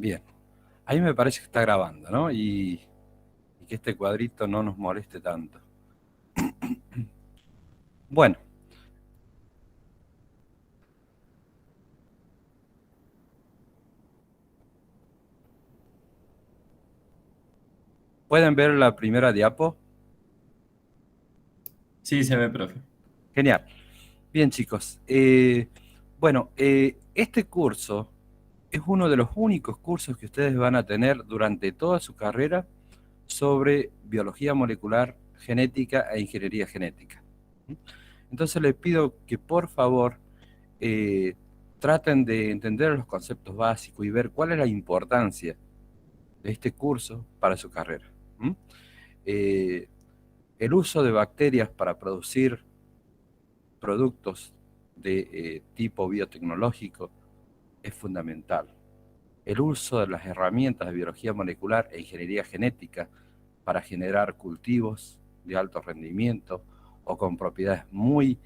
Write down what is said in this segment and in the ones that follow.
Bien. Ahí me parece que está grabando, ¿no? Y que este cuadrito no nos moleste tanto. Bueno, ¿pueden ver la primera diapo? Sí, se ve, profe. Genial. Bien, chicos. Este curso es uno de los únicos cursos que ustedes van a tener durante toda su carrera sobre biología molecular, genética e ingeniería genética. Entonces les pido que por favor eh, traten de entender los conceptos básicos y ver cuál es la importancia de este curso para su carrera. ¿Mm? Eh, el uso de bacterias para producir productos de tipo biotecnológico es fundamental. El uso de las herramientas de biología molecular e ingeniería genética para generar cultivos de alto rendimiento o con propiedades muy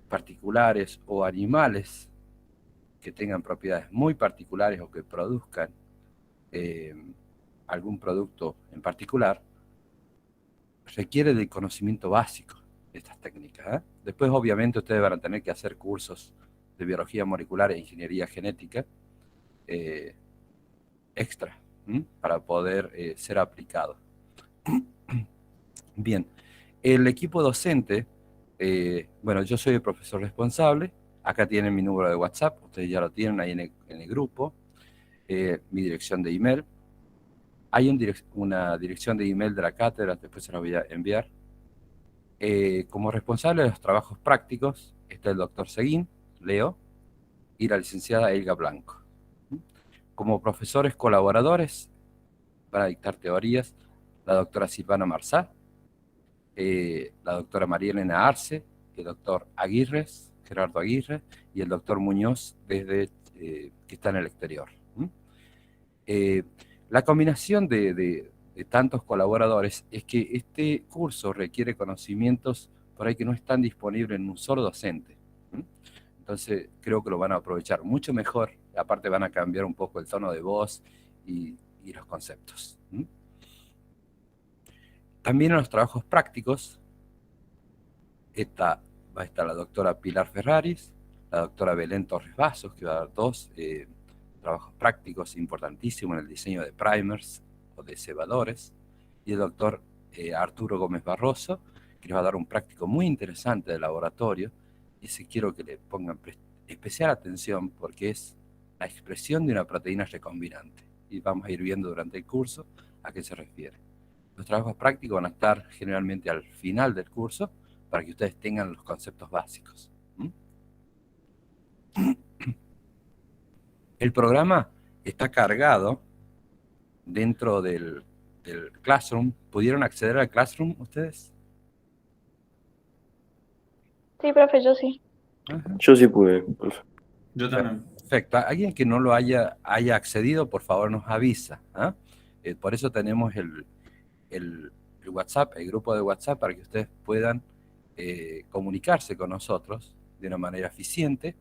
particulares o animales que tengan propiedades muy particulares o que produzcan eh, algún producto en particular, requiere del conocimiento básico de estas técnicas. Después, obviamente, ustedes van a tener que hacer cursos de biología molecular e ingeniería genética eh, extra para poder ser aplicado. Bien, el equipo docente, bueno, yo soy el profesor responsable, acá tienen mi número de WhatsApp, ustedes ya lo tienen ahí en el grupo, mi dirección de email. Hay una dirección de email de la cátedra, después se la voy a enviar. Como responsable de los trabajos prácticos está el doctor Seguín, Leo, y la licenciada Elga Blanco. Como profesores colaboradores van a dictar teorías la doctora Silvana Marzá, la doctora María Elena Arce, el doctor Aguirres, Gerardo Aguirre, y el doctor Muñoz, que está en el exterior. Eh, la combinación de tantos colaboradores es que este curso requiere conocimientos por ahí que no están disponibles en un solo docente. Entonces creo que lo van a aprovechar mucho mejor. Aparte van a cambiar un poco el tono de voz y los conceptos. También en los trabajos prácticos va a estar la doctora Pilar Ferraris, la doctora Belén Torres Vasos, que va a dar dos trabajos prácticos importantísimos en el diseño de primers o de cebadores, y el doctor Arturo Gómez Barroso, que les va a dar un práctico muy interesante de laboratorio, y sí quiero que le pongan especial atención porque es la expresión de una proteína recombinante, y vamos a ir viendo durante el curso a qué se refiere. Los trabajos prácticos van a estar generalmente al final del curso para que ustedes tengan los conceptos básicos. El programa está cargado dentro del Classroom. ¿Pudieron acceder al Classroom ustedes? Sí, profe, yo sí. Ajá. Yo sí pude, profe. Yo también. Perfecto. Alguien que no lo haya accedido, por favor nos avisa. Por eso tenemos el WhatsApp, el grupo de WhatsApp, para que ustedes puedan comunicarse con nosotros de una manera eficiente.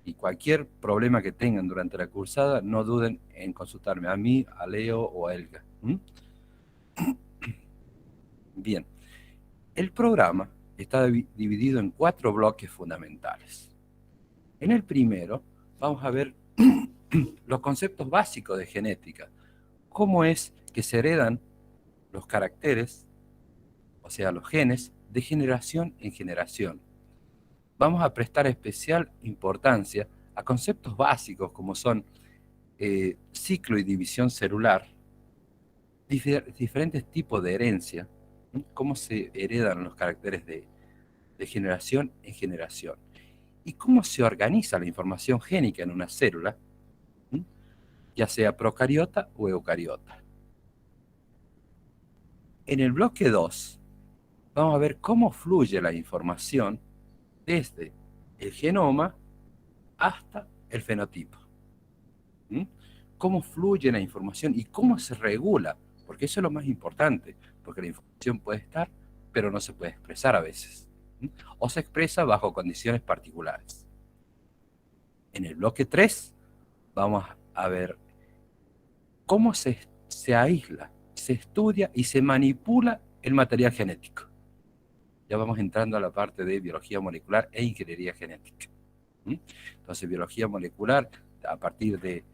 Y cualquier problema que tengan durante la cursada, no duden en consultarme a mí, a Leo o a Elga. Bien, el programa está dividido en 4 bloques fundamentales. En el primero vamos a ver los conceptos básicos de genética. Cómo es que se heredan los caracteres, o sea, los genes, de generación en generación. Vamos a prestar especial importancia a conceptos básicos como son ciclo y división celular, diferentes tipos de herencia, cómo se heredan los caracteres de generación en generación, y cómo se organiza la información génica en una célula, ya sea procariota o eucariota. En el bloque 2 vamos a ver cómo fluye la información desde el genoma hasta el fenotipo. Cómo fluye la información y cómo se regula, porque eso es lo más importante, porque la información puede estar, pero no se puede expresar a veces, o se expresa bajo condiciones particulares. En el bloque 3 vamos a ver cómo se aísla, se estudia y se manipula el material genético. Ya vamos entrando a la parte de biología molecular e ingeniería genética. Entonces, biología molecular, a partir del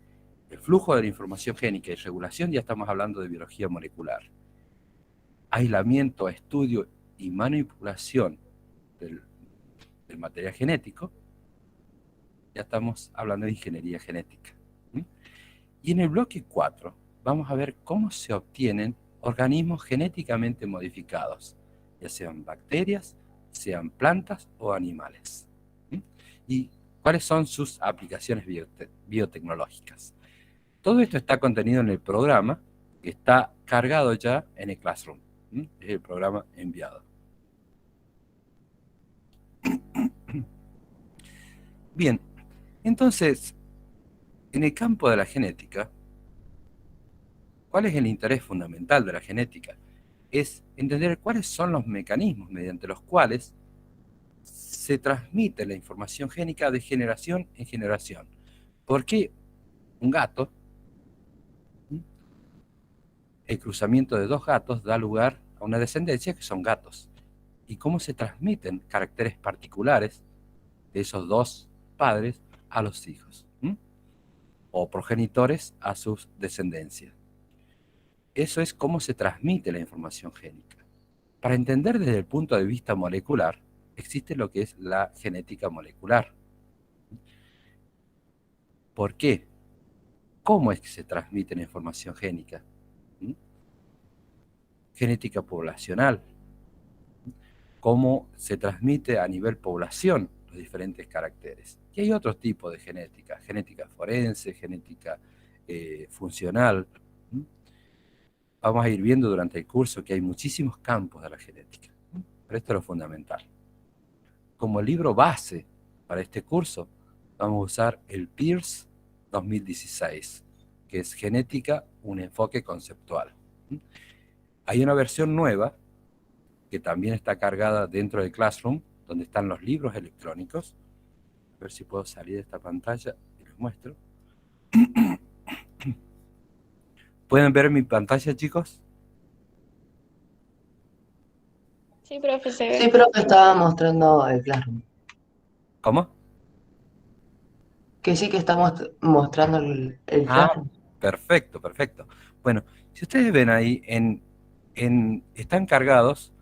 flujo de la información génica y regulación, ya estamos hablando de biología molecular. Aislamiento, estudio y manipulación del material genético, ya estamos hablando de ingeniería genética. Y en el bloque 4 vamos a ver cómo se obtienen organismos genéticamente modificados, ya sean bacterias, sean plantas o animales. Y cuáles son sus aplicaciones biotecnológicas. Todo esto está contenido en el programa que está cargado ya en el Classroom. Es el programa enviado. Bien, entonces, en el campo de la genética, ¿cuál es el interés fundamental de la genética? Es entender cuáles son los mecanismos mediante los cuales se transmite la información génica de generación en generación. ¿Por qué un gato, el cruzamiento de dos gatos da lugar a una descendencia que son gatos? ¿Y cómo se transmiten caracteres particulares de esos dos padres a los hijos? O progenitores a sus descendencias. Eso es cómo se transmite la información génica. Para entender desde el punto de vista molecular, existe lo que es la genética molecular. ¿Por qué? ¿Cómo es que se transmite la información génica? Genética poblacional. ¿Cómo se transmite a nivel población los diferentes caracteres? Y hay otros tipos de genética. Genética forense, genética funcional. Vamos a ir viendo durante el curso que hay muchísimos campos de la genética. Pero esto es lo fundamental. Como libro base para este curso, vamos a usar el Pearce 2016, que es Genética, un enfoque conceptual. Hay una versión nueva que también está cargada dentro del Classroom, donde están los libros electrónicos. A ver si puedo salir de esta pantalla y les muestro. ¿Pueden ver mi pantalla, chicos? Sí, profe, se ve. Sí, profe, estaba mostrando el Classroom. ¿Cómo? Que sí que estamos mostrando el Classroom. Perfecto, perfecto. Bueno, si ustedes ven ahí, están cargados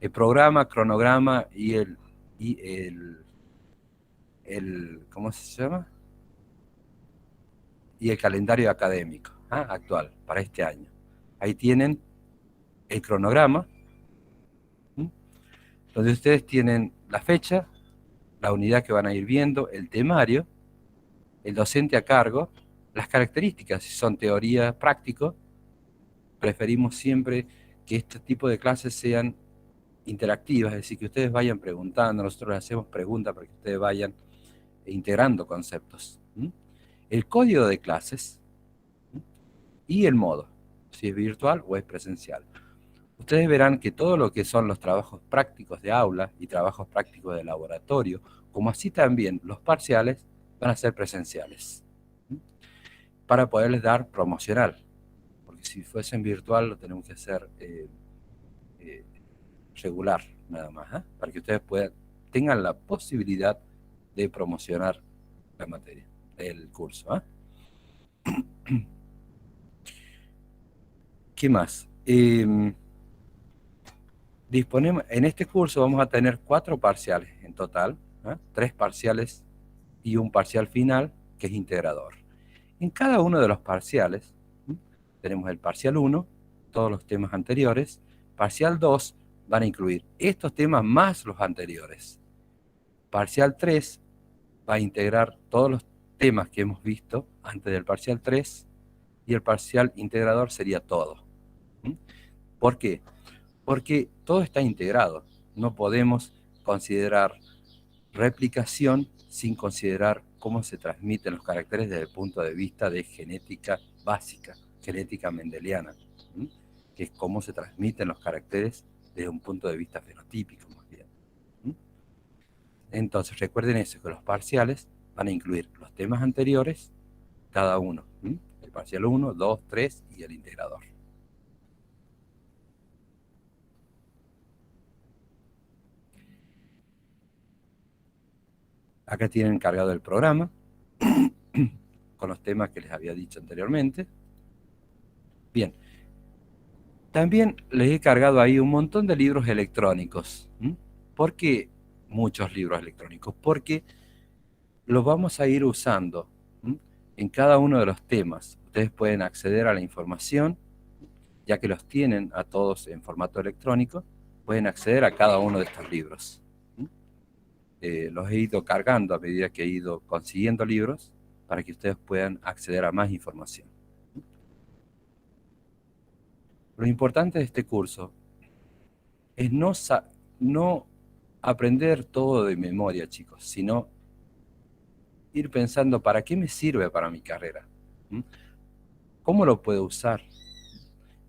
el programa, cronograma y ¿cómo se llama? Y el calendario académico actual para este año. Ahí tienen el cronograma, donde ustedes tienen la fecha, la unidad que van a ir viendo, el temario, el docente a cargo, las características, si son teoría práctico. Preferimos siempre que este tipo de clases sean interactivas, es decir, que ustedes vayan preguntando, nosotros les hacemos preguntas para que ustedes vayan integrando conceptos. El código de clases y el modo, si es virtual o es presencial. Ustedes verán que todo lo que son los trabajos prácticos de aula y trabajos prácticos de laboratorio, como así también los parciales, van a ser presenciales, para poderles dar promocional, porque si fuesen virtual lo tenemos que hacer regular nada más, para que ustedes tengan la posibilidad de promocionar la materia, el curso. ¿Qué más? Disponemos, en este curso vamos a tener 4 parciales en total, 3 parciales y un parcial final que es integrador. En cada uno de los parciales tenemos el parcial 1, todos los temas anteriores, parcial 2 van a incluir estos temas más los anteriores. Parcial 3 va a integrar todos los temas que hemos visto antes del parcial 3 y el parcial integrador sería todo. ¿Por qué? Porque todo está integrado. No podemos considerar replicación sin considerar cómo se transmiten los caracteres desde el punto de vista de genética básica, genética mendeliana, que es cómo se transmiten los caracteres desde un punto de vista fenotípico, más bien. Entonces, recuerden eso, que los parciales van a incluir los temas anteriores, cada uno. El parcial 1, 2, 3 y el integrador. Acá tienen cargado el programa con los temas que les había dicho anteriormente. Bien, también les he cargado ahí un montón de libros electrónicos. ¿Por qué muchos libros electrónicos? Porque los vamos a ir usando en cada uno de los temas. Ustedes pueden acceder a la información, ya que los tienen a todos en formato electrónico, pueden acceder a cada uno de estos libros. Los he ido cargando a medida que he ido consiguiendo libros para que ustedes puedan acceder a más información. Lo importante de este curso es no aprender todo de memoria, chicos, sino ir pensando, ¿para qué me sirve para mi carrera? ¿Cómo lo puedo usar?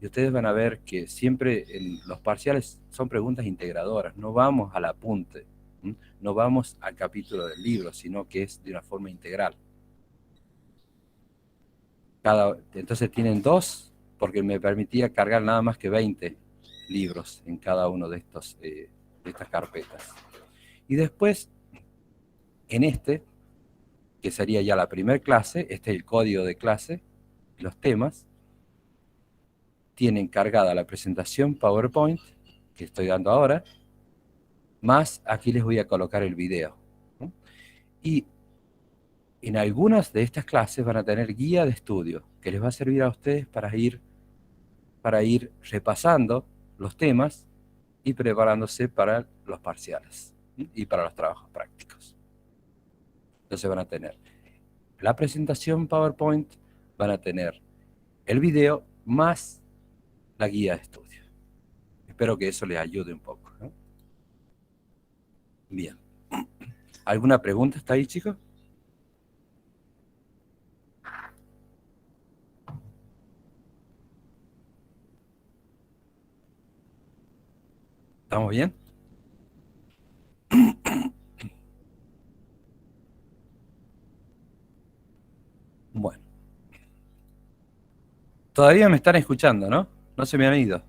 Y ustedes van a ver que siempre en los parciales son preguntas integradoras, no vamos al apunte, no vamos al capítulo del libro, sino que es de una forma integral. Entonces tienen 2, porque me permitía cargar nada más que 20 libros en cada uno de estas carpetas. Y después, en que sería ya la primera clase, este es el código de clase, los temas, tienen cargada la presentación PowerPoint, que estoy dando ahora, más aquí les voy a colocar el video. Y en algunas de estas clases van a tener guía de estudio, que les va a servir a ustedes para ir repasando los temas y preparándose para los parciales y para los trabajos prácticos. Entonces van a tener la presentación PowerPoint, van a tener el video más la guía de estudio. Espero que eso les ayude un poco, ¿no? Bien. ¿Alguna pregunta hasta ahí, chicos? ¿Estamos bien? Bueno. Todavía me están escuchando, ¿no? No se me han ido.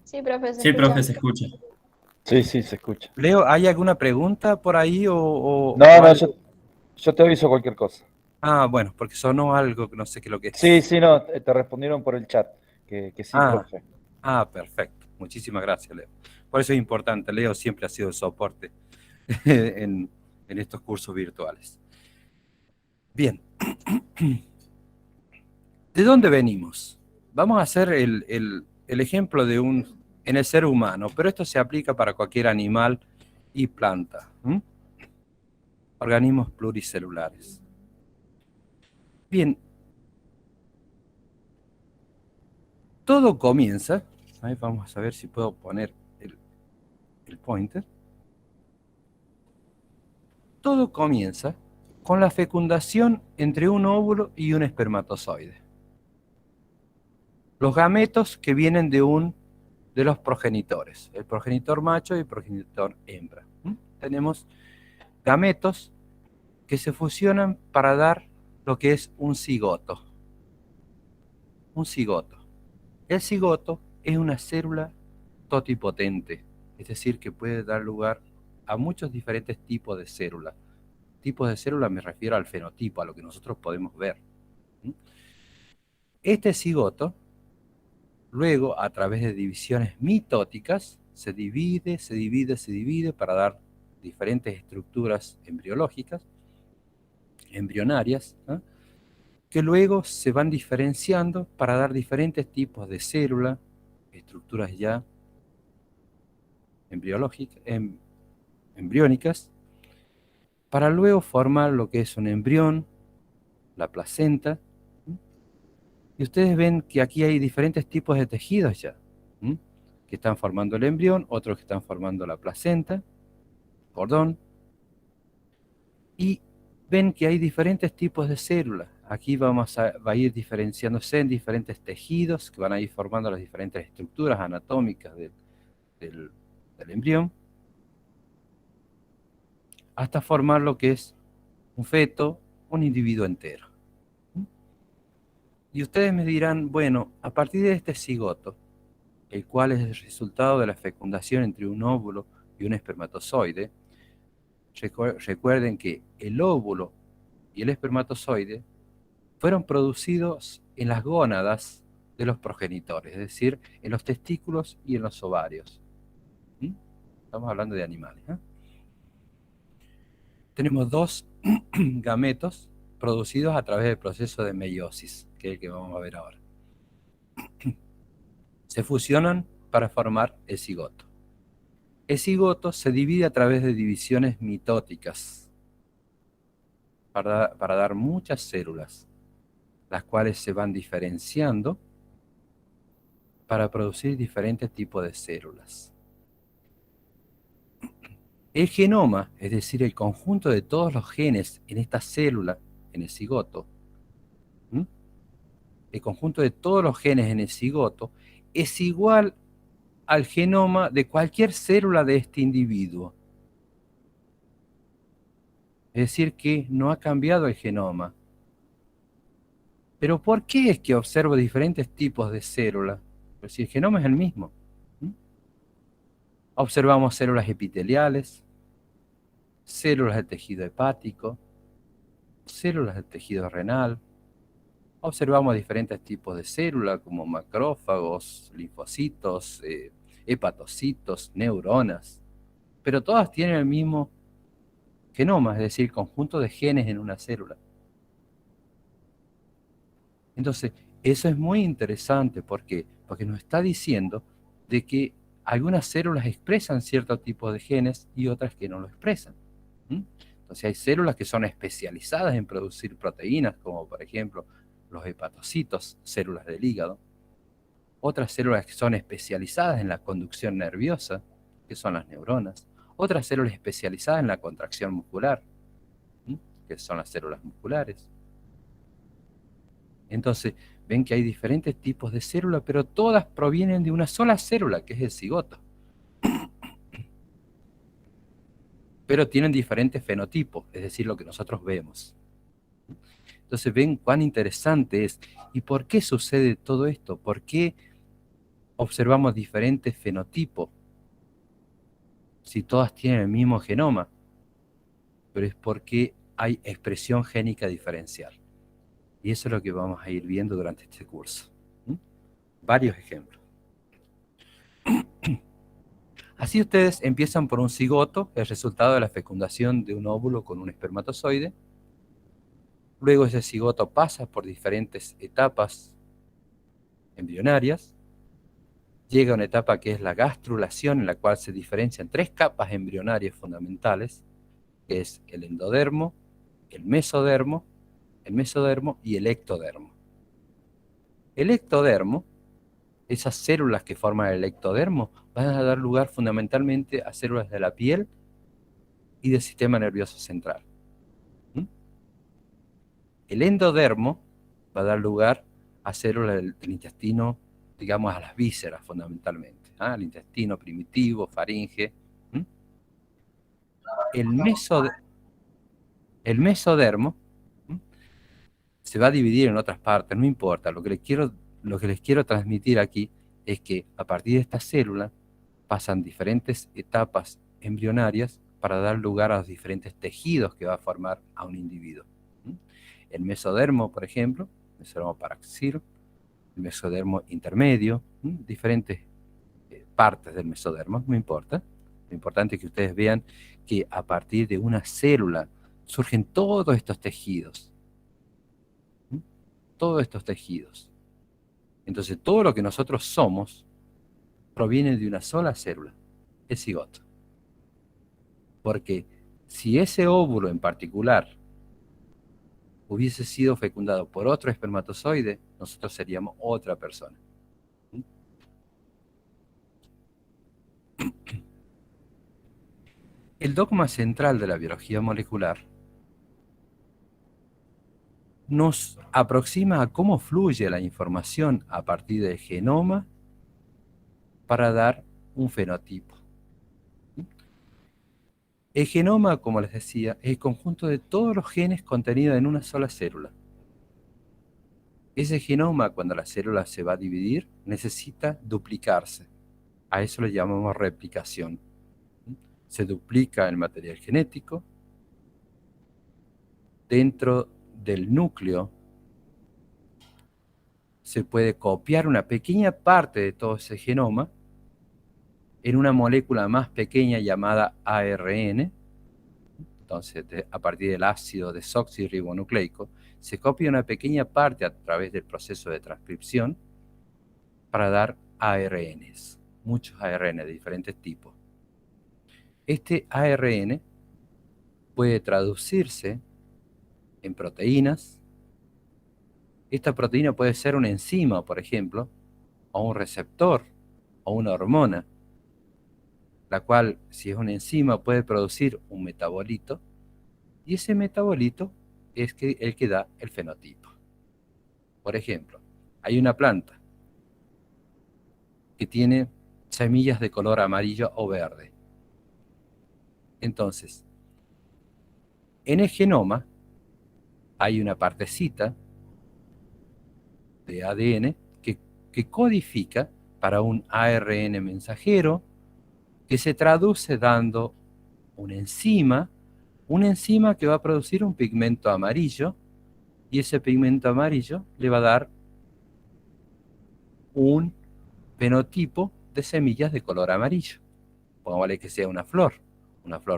Sí, profe, se Sí, escucha. profe, se escucha. Sí, sí, se escucha. Leo, ¿hay alguna pregunta por ahí o No, no, algo? yo te aviso cualquier cosa. Ah, bueno, porque sonó algo que no sé qué es lo que es. Sí, sí, no, te respondieron por el chat, que sí, profe. Perfecto. Muchísimas gracias, Leo. Por eso es importante. Leo siempre ha sido el soporte en estos cursos virtuales. Bien. ¿De dónde venimos? Vamos a hacer el ejemplo en el ser humano, pero esto se aplica para cualquier animal y planta. Organismos pluricelulares. Bien. Todo comienza, ahí vamos a ver si puedo poner el pointer. Todo comienza con la fecundación entre un óvulo y un espermatozoide. Los gametos que vienen de los progenitores, el progenitor macho y el progenitor hembra. Tenemos gametos que se fusionan para dar lo que es un cigoto. Un cigoto. El cigoto es una célula totipotente, es decir, que puede dar lugar a muchos diferentes tipos de células. Tipos de células me refiero al fenotipo, a lo que nosotros podemos ver. Este cigoto, luego, a través de divisiones mitóticas, se divide para dar diferentes estructuras embrionarias, ¿no? Que luego se van diferenciando para dar diferentes tipos de células, estructuras ya embriónicas, para luego formar lo que es un embrión, la placenta. Y ustedes ven que aquí hay diferentes tipos de tejidos ya, que están formando el embrión, otros que están formando la placenta, cordón, y ven que hay diferentes tipos de células. Aquí va a ir diferenciándose en diferentes tejidos que van a ir formando las diferentes estructuras anatómicas del embrión, hasta formar lo que es un feto, un individuo entero. Y ustedes me dirán, bueno, a partir de este cigoto, el cual es el resultado de la fecundación entre un óvulo y un espermatozoide, recuerden que el óvulo y el espermatozoide fueron producidos en las gónadas de los progenitores, es decir, en los testículos y en los ovarios. Estamos hablando de animales. Tenemos dos gametos producidos a través del proceso de meiosis, que es el que vamos a ver ahora. Se fusionan para formar el cigoto. El cigoto se divide a través de divisiones mitóticas para dar muchas células, las cuales se van diferenciando para producir diferentes tipos de células. El genoma, es decir, el conjunto de todos los genes en esta célula, en el cigoto, el conjunto de todos los genes en el cigoto es igual al genoma de cualquier célula de este individuo. Es decir, que no ha cambiado el genoma. Pero ¿por qué es que observo diferentes tipos de células? Pues si el genoma es el mismo. Observamos células epiteliales, células del tejido hepático, células del tejido renal. Observamos diferentes tipos de células como macrófagos, linfocitos, hepatocitos, neuronas. Pero todas tienen el mismo genoma, es decir, conjunto de genes en una célula. Entonces, eso es muy interesante. ¿Por qué? Porque nos está diciendo de que algunas células expresan cierto tipo de genes y otras que no lo expresan. Entonces, hay células que son especializadas en producir proteínas, como por ejemplo los hepatocitos, células del hígado. Otras células que son especializadas en la conducción nerviosa, que son las neuronas. Otras células especializadas en la contracción muscular, que son las células musculares. Entonces, ven que hay diferentes tipos de células, pero todas provienen de una sola célula, que es el cigoto. Pero tienen diferentes fenotipos, es decir, lo que nosotros vemos. Entonces, ven cuán interesante es. ¿Y por qué sucede todo esto? ¿Por qué observamos diferentes fenotipos si todas tienen el mismo genoma? Pero es porque hay expresión génica diferencial. Y eso es lo que vamos a ir viendo durante este curso. Varios ejemplos. Así ustedes empiezan por un cigoto, el resultado de la fecundación de un óvulo con un espermatozoide. Luego ese cigoto pasa por diferentes etapas embrionarias. Llega a una etapa que es la gastrulación, en la cual se diferencian tres capas embrionarias fundamentales, que es el endodermo, el mesodermo y el ectodermo. El ectodermo, esas células que forman el ectodermo, van a dar lugar fundamentalmente a células de la piel y del sistema nervioso central. El endodermo va a dar lugar a células del intestino, digamos a las vísceras fundamentalmente, al intestino primitivo, faringe. El mesodermo se va a dividir en otras partes, no importa. Lo que les quiero transmitir aquí es que a partir de esta célula pasan diferentes etapas embrionarias para dar lugar a los diferentes tejidos que va a formar a un individuo. El mesodermo, por ejemplo, el mesodermo paraxilo, el mesodermo intermedio, diferentes partes del mesodermo, no importa. Lo importante es que ustedes vean que a partir de una célula surgen todos estos tejidos. Todos estos tejidos. Entonces, todo lo que nosotros somos proviene de una sola célula, el cigoto. Porque si ese óvulo en particular hubiese sido fecundado por otro espermatozoide, nosotros seríamos otra persona. El dogma central de la biología molecular nos aproxima a cómo fluye la información a partir del genoma para dar un fenotipo. El genoma, como les decía, es el conjunto de todos los genes contenidos en una sola célula. Ese genoma, cuando la célula se va a dividir, necesita duplicarse. A eso le llamamos replicación. Se duplica el material genético. Dentro del núcleo se puede copiar una pequeña parte de todo ese genoma en una molécula más pequeña llamada ARN. Entonces, a partir del ácido desoxirribonucleico, se copia una pequeña parte a través del proceso de transcripción para dar ARNs, muchos ARN de diferentes tipos. Este ARN puede traducirse en proteínas. Esta proteína puede ser una enzima, por ejemplo, o un receptor, o una hormona, la cual, si es una enzima, puede producir un metabolito, y ese metabolito es el que da el fenotipo. Por ejemplo, hay una planta que tiene semillas de color amarillo o verde. Entonces, en el genoma hay una partecita de ADN que codifica para un ARN mensajero que se traduce dando una enzima que va a producir un pigmento amarillo, y ese pigmento amarillo le va a dar un fenotipo de semillas de color amarillo. Pongámosle que sea una flor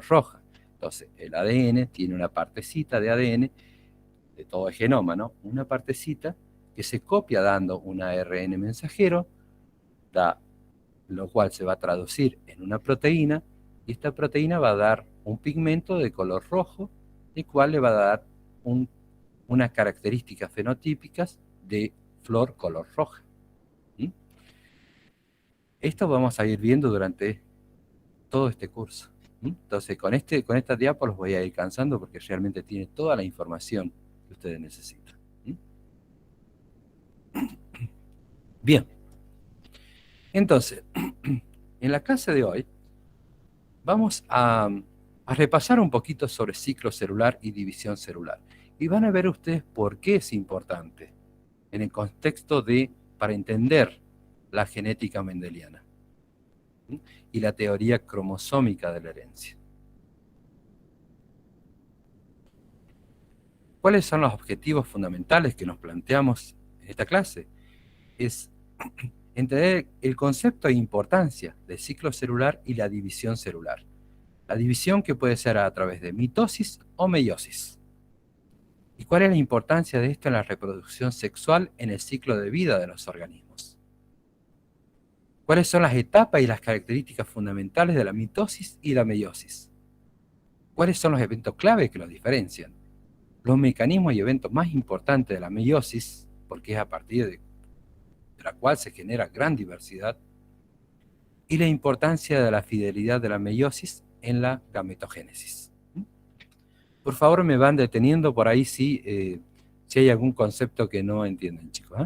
roja. Entonces, el ADN tiene una partecita de ADN, de todo el genoma, ¿no? Una partecita que se copia dando un ARN mensajero, lo cual se va a traducir en una proteína, y esta proteína va a dar un pigmento de color rojo, el cual le va a dar unas características fenotípicas de flor color roja. ¿Mm? Esto vamos a ir viendo durante todo este curso. ¿Mm? Entonces, con esta diapo los voy a ir cansando porque realmente tiene toda la información que ustedes necesitan. ¿Mm? Bien. Entonces, en la clase de hoy vamos a repasar un poquito sobre ciclo celular y división celular. Y van a ver ustedes por qué es importante en el contexto para entender la genética mendeliana y la teoría cromosómica de la herencia. ¿Cuáles son los objetivos fundamentales que nos planteamos en esta clase? Es entender el concepto e importancia del ciclo celular y la división celular. La división que puede ser a través de mitosis o meiosis. ¿Y cuál es la importancia de esto en la reproducción sexual en el ciclo de vida de los organismos? ¿Cuáles son las etapas y las características fundamentales de la mitosis y la meiosis? ¿Cuáles son los eventos clave que los diferencian? Los mecanismos y eventos más importantes de la meiosis, porque es a partir de la cual se genera gran diversidad, y la importancia de la fidelidad de la meiosis en la gametogénesis. Por favor, me van deteniendo por ahí si hay algún concepto que no entienden, chicos.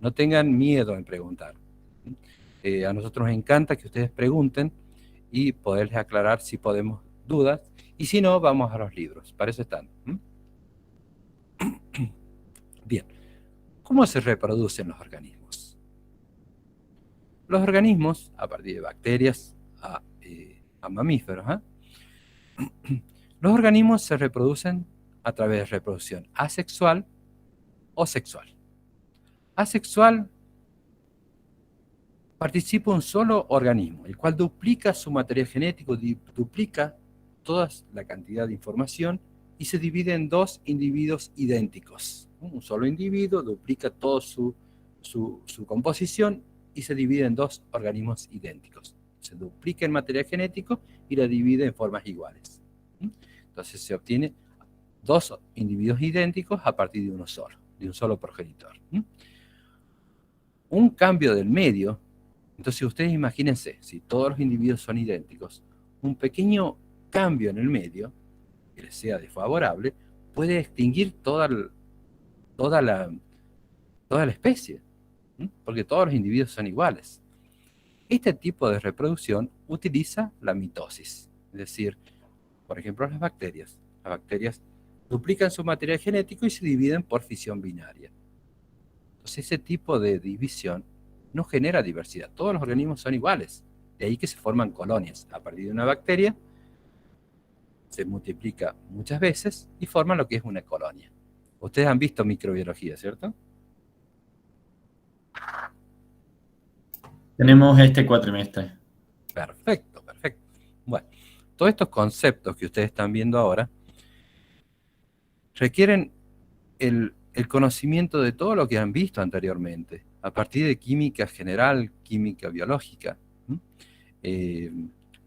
No tengan miedo en preguntar. A nosotros nos encanta que ustedes pregunten y poderles aclarar si podemos dudas, y si no, vamos a los libros. Para eso están. Bien. ¿Cómo se reproducen los organismos? Los organismos, a partir de bacterias a mamíferos, los organismos se reproducen a través de reproducción asexual o sexual. Asexual participa un solo organismo, el cual duplica su material genético, duplica toda la cantidad de información y se divide en dos individuos idénticos. Un solo individuo duplica toda su composición y se divide en dos organismos idénticos. Se duplica el material genético y la divide en formas iguales. Entonces se obtiene dos individuos idénticos a partir de un solo progenitor. Un cambio del medio, entonces ustedes imagínense, si todos los individuos son idénticos, un pequeño cambio en el medio, que les sea desfavorable, puede extinguir toda la especie, porque todos los individuos son iguales. Este tipo de reproducción utiliza la mitosis, es decir, Por ejemplo, las bacterias. Las bacterias duplican su material genético y se dividen por fisión binaria. Entonces, ese tipo de división no genera diversidad. Todos los organismos son iguales. De ahí que se forman colonias. A partir de una bacteria, se multiplica muchas veces y forman lo que es una colonia. Ustedes han visto microbiología, ¿cierto? Tenemos este cuatrimestre. Perfecto, perfecto. Bueno, todos estos conceptos que ustedes están viendo ahora requieren el conocimiento de todo lo que han visto anteriormente, a partir de química general, química biológica,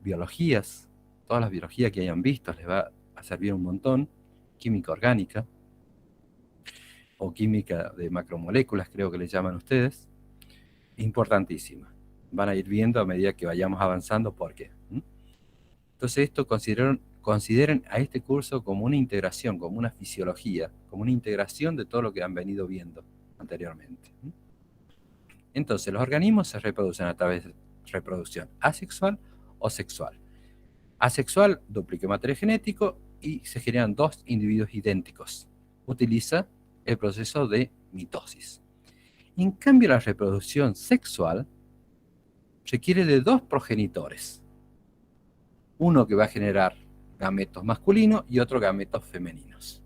biologías, todas las biologías que hayan visto les va a servir un montón, química orgánica, o química de macromoléculas, creo que le llaman ustedes, importantísima. Van a ir viendo a medida que vayamos avanzando por qué. Entonces esto consideren a este curso como una integración, como una fisiología, como una integración de todo lo que han venido viendo anteriormente. Entonces los organismos se reproducen a través de reproducción asexual o sexual. Asexual duplica material genético y se generan dos individuos idénticos. Utiliza el proceso de mitosis. En cambio, la reproducción sexual requiere de dos progenitores. Uno que va a generar gametos masculinos y otro gametos femeninos.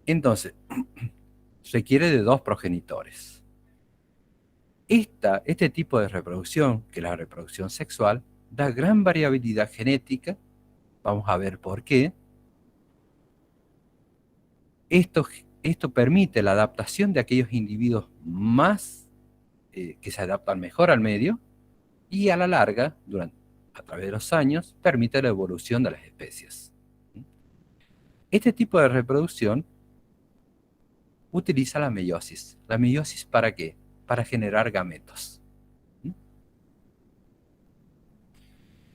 Entonces, requiere de dos progenitores. Este tipo de reproducción, que es la reproducción sexual, da gran variabilidad genética. Vamos a ver por qué. Esto permite la adaptación de aquellos individuos más que se adaptan mejor al medio y a la larga, a través de los años, permite la evolución de las especies. Este tipo de reproducción utiliza la meiosis. ¿La meiosis para qué? Para generar gametos.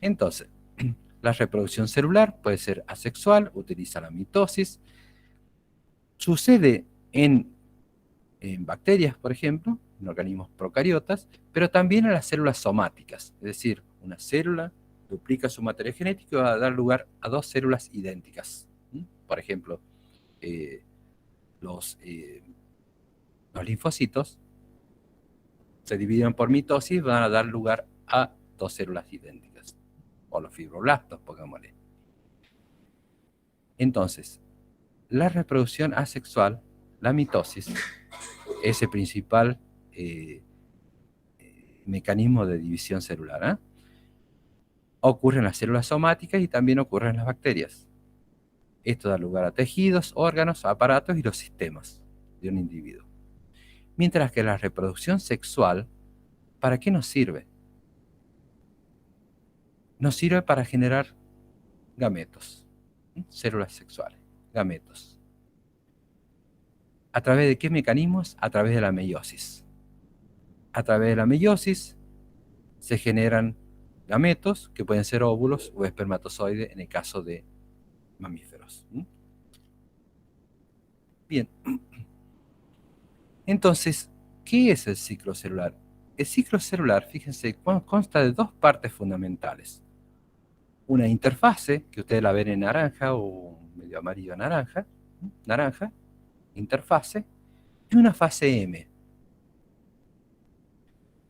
Entonces, la reproducción celular puede ser asexual, utiliza la mitosis. Sucede en bacterias, por ejemplo, en organismos procariotas, pero también en las células somáticas. Es decir, una célula duplica su material genético y va a dar lugar a dos células idénticas. Por ejemplo, los linfocitos se dividen por mitosis y van a dar lugar a dos células idénticas. O los fibroblastos, pongámosle. Entonces, la reproducción asexual, la mitosis, es el principal mecanismo de división celular. Ocurre en las células somáticas y también ocurre en las bacterias. Esto da lugar a tejidos, órganos, aparatos y los sistemas de un individuo. Mientras que la reproducción sexual, ¿para qué nos sirve? Nos sirve para generar gametos, células sexuales, gametos. ¿A través de qué mecanismos? A través de la meiosis. A través de la meiosis se generan gametos, que pueden ser óvulos o espermatozoides en el caso de mamíferos. Bien. Entonces, ¿qué es el ciclo celular? El ciclo celular, fíjense, consta de dos partes fundamentales. Una interfase, que ustedes la ven en naranja o medio amarillo naranja, interfase, y una fase M.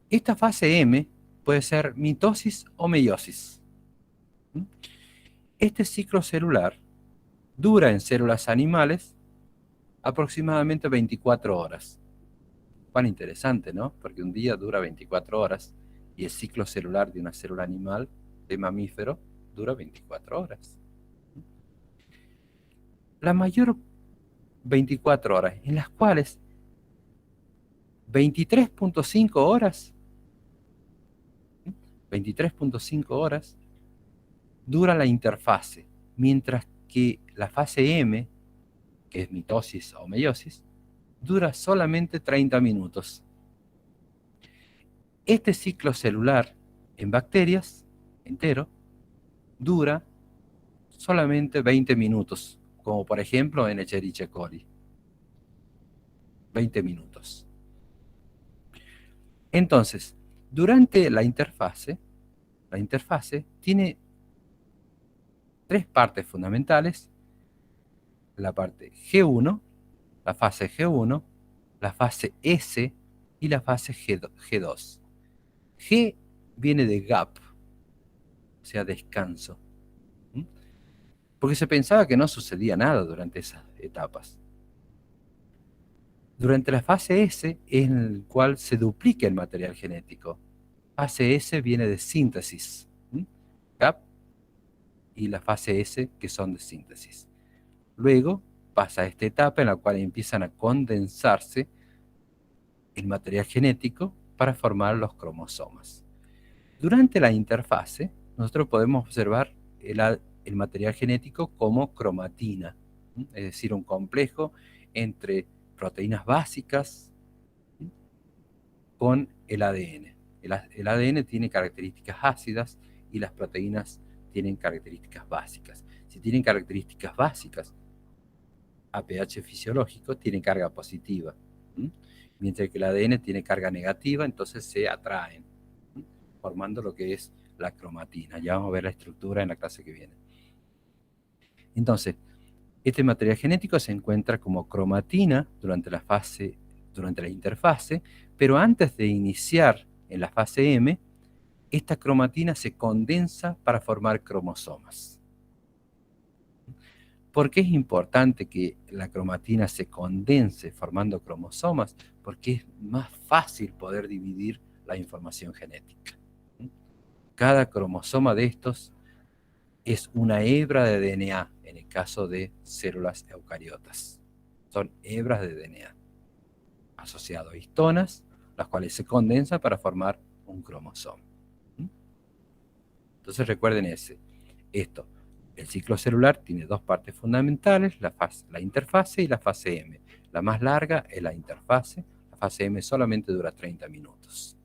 Esta fase M puede ser mitosis o meiosis. Este ciclo celular dura en células animales aproximadamente 24 horas. Cuán interesante, ¿no? Porque un día dura 24 horas y el ciclo celular de una célula animal, de mamífero, dura 24 horas. La mayor 24 horas, en las cuales 23.5 horas dura la interfase, mientras que la fase M, que es mitosis o meiosis, dura solamente 30 minutos. Este ciclo celular en bacterias, entero, dura solamente 20 minutos, como por ejemplo en Escherichia coli. 20 minutos. Entonces, durante la interfase tiene tres partes fundamentales: la parte G1, la fase G1, la fase S y la fase G2. G viene de gap, o sea, descanso. Porque se pensaba que no sucedía nada durante esas etapas. Durante la fase S es en el cual se duplica el material genético. Fase S viene de síntesis. Gap y la fase S que son de síntesis. Luego pasa a esta etapa en la cual empiezan a condensarse el material genético para formar los cromosomas. Durante la interfase, nosotros podemos observar el material genético como cromatina, es decir, un complejo entre proteínas básicas con el ADN. El ADN tiene características ácidas y las proteínas tienen características básicas. Si tienen características básicas a pH fisiológico, tienen carga positiva. Mientras que el ADN tiene carga negativa, entonces se atraen, formando lo que es la cromatina. Ya vamos a ver la estructura en la clase que viene. Entonces, este material genético se encuentra como cromatina durante la interfase, pero antes de iniciar en la fase M, esta cromatina se condensa para formar cromosomas. ¿Por qué es importante que la cromatina se condense formando cromosomas? Porque es más fácil poder dividir la información genética. Cada cromosoma de estos es una hebra de DNA, en el caso de células eucariotas. Son hebras de DNA asociadas a histonas, las cuales se condensan para formar un cromosoma. Entonces recuerden esto. El ciclo celular tiene dos partes fundamentales, la interfase y la fase M. La más larga es la interfase, la fase M solamente dura 30 minutos.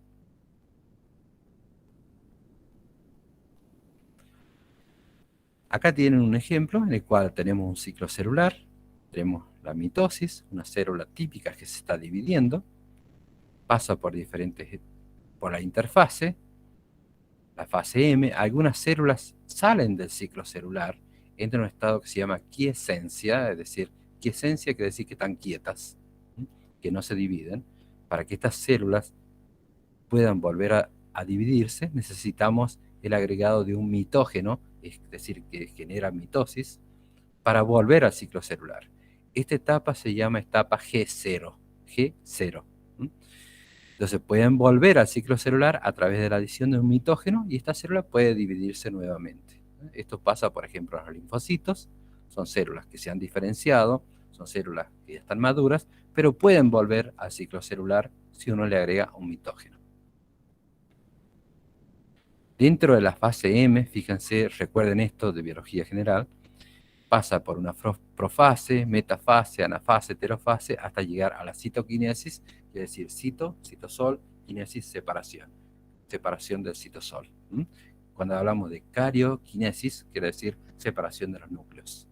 Acá tienen un ejemplo en el cual tenemos un ciclo celular, tenemos la mitosis, una célula típica que se está dividiendo, pasa por la interfase, la fase M. Algunas células salen del ciclo celular, entran en un estado que se llama quiescencia, es decir, quiescencia quiere decir que están quietas, que no se dividen. Para que estas células puedan volver a dividirse, necesitamos el agregado de un mitógeno, es decir, que genera mitosis, para volver al ciclo celular. Esta etapa se llama etapa G0. Entonces pueden volver al ciclo celular a través de la adición de un mitógeno y esta célula puede dividirse nuevamente. Esto pasa, por ejemplo, en los linfocitos. Son células que se han diferenciado, son células que ya están maduras, pero pueden volver al ciclo celular si uno le agrega un mitógeno. Dentro de la fase M, fíjense, recuerden esto de biología general, pasa por una profase, metafase, anafase, telofase, hasta llegar a la citoquinesis, es decir, citosol, quinesis, separación del citosol. Cuando hablamos de carioquinesis, quiere decir separación de los núcleos.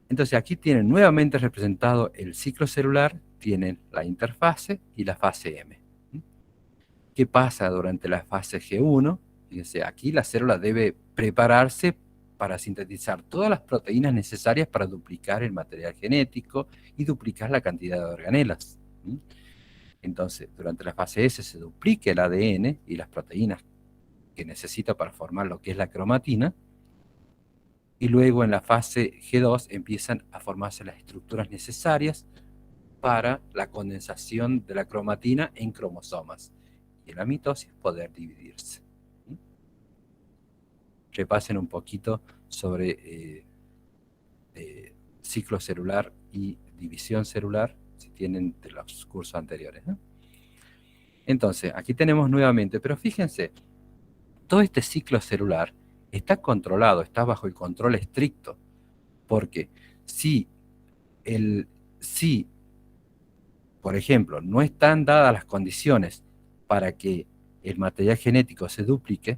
Entonces aquí tienen nuevamente representado el ciclo celular, tienen la interfase y la fase M. ¿Qué pasa durante la fase G1? Fíjense, aquí la célula debe prepararse para sintetizar todas las proteínas necesarias para duplicar el material genético y duplicar la cantidad de organelas. Entonces, durante la fase S se duplica el ADN y las proteínas que necesita para formar lo que es la cromatina, y luego en la fase G2 empiezan a formarse las estructuras necesarias para la condensación de la cromatina en cromosomas, y en la mitosis poder dividirse. Repasen un poquito sobre ciclo celular y división celular, si tienen de los cursos anteriores. Entonces, aquí tenemos nuevamente, pero fíjense, todo este ciclo celular está controlado, está bajo el control estricto, porque si, por ejemplo, no están dadas las condiciones para que el material genético se duplique,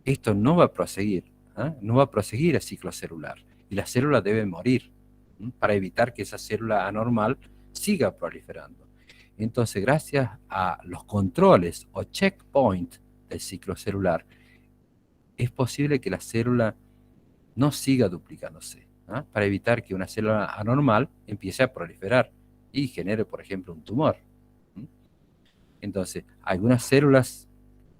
esto no va a proseguir, no va a proseguir el ciclo celular, y la célula debe morir, para evitar que esa célula anormal siga proliferando. Entonces, gracias a los controles o checkpoint del ciclo celular, es posible que la célula no siga duplicándose, ¿ah? Para evitar que una célula anormal empiece a proliferar y genere, por ejemplo, un tumor. Entonces, algunas células,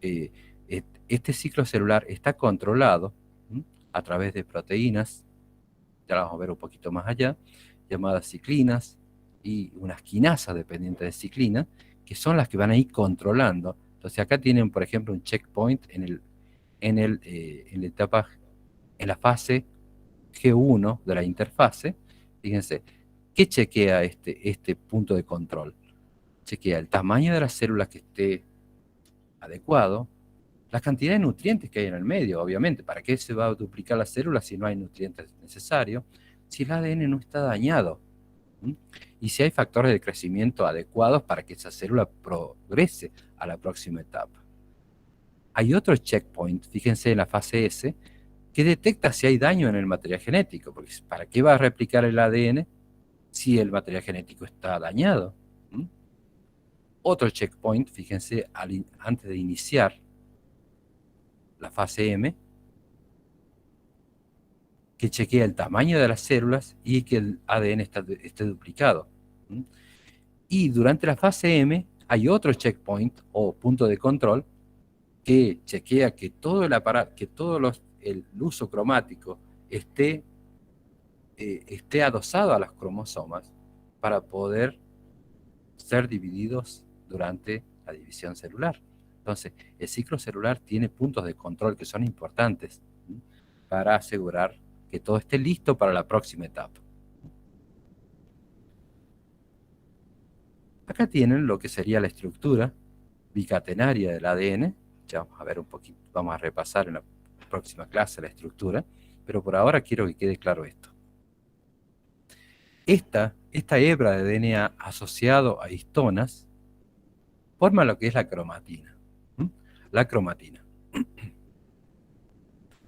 este ciclo celular está controlado a través de proteínas, ya la vamos a ver un poquito más allá, llamadas ciclinas y unas quinasas dependientes de ciclina, que son las que van a ir controlando. Entonces acá tienen, por ejemplo, un checkpoint en la etapa, en la fase G1 de la interfase. Fíjense, ¿qué chequea este punto de control? Chequea el tamaño de las células que esté adecuado, la cantidad de nutrientes que hay en el medio, obviamente. ¿Para qué se va a duplicar la célula si no hay nutrientes necesarios? Si el ADN no está dañado. Y si hay factores de crecimiento adecuados para que esa célula progrese a la próxima etapa. Hay otro checkpoint, fíjense en la fase S, que detecta si hay daño en el material genético, porque ¿para qué va a replicar el ADN si el material genético está dañado? Otro checkpoint, fíjense, antes de iniciar la fase M, que chequea el tamaño de las células y que el ADN esté duplicado. Y durante la fase M hay otro checkpoint o punto de control que chequea que todo el aparato, que el uso cromático esté adosado a los cromosomas para poder ser divididos durante la división celular. Entonces, el ciclo celular tiene puntos de control que son importantes para asegurar que todo esté listo para la próxima etapa. Acá tienen lo que sería la estructura bicatenaria del ADN. Ya vamos a ver un poquito, vamos a repasar en la próxima clase la estructura, pero por ahora quiero que quede claro esto. Esta hebra de DNA asociado a histonas forma lo que es la cromatina. La cromatina.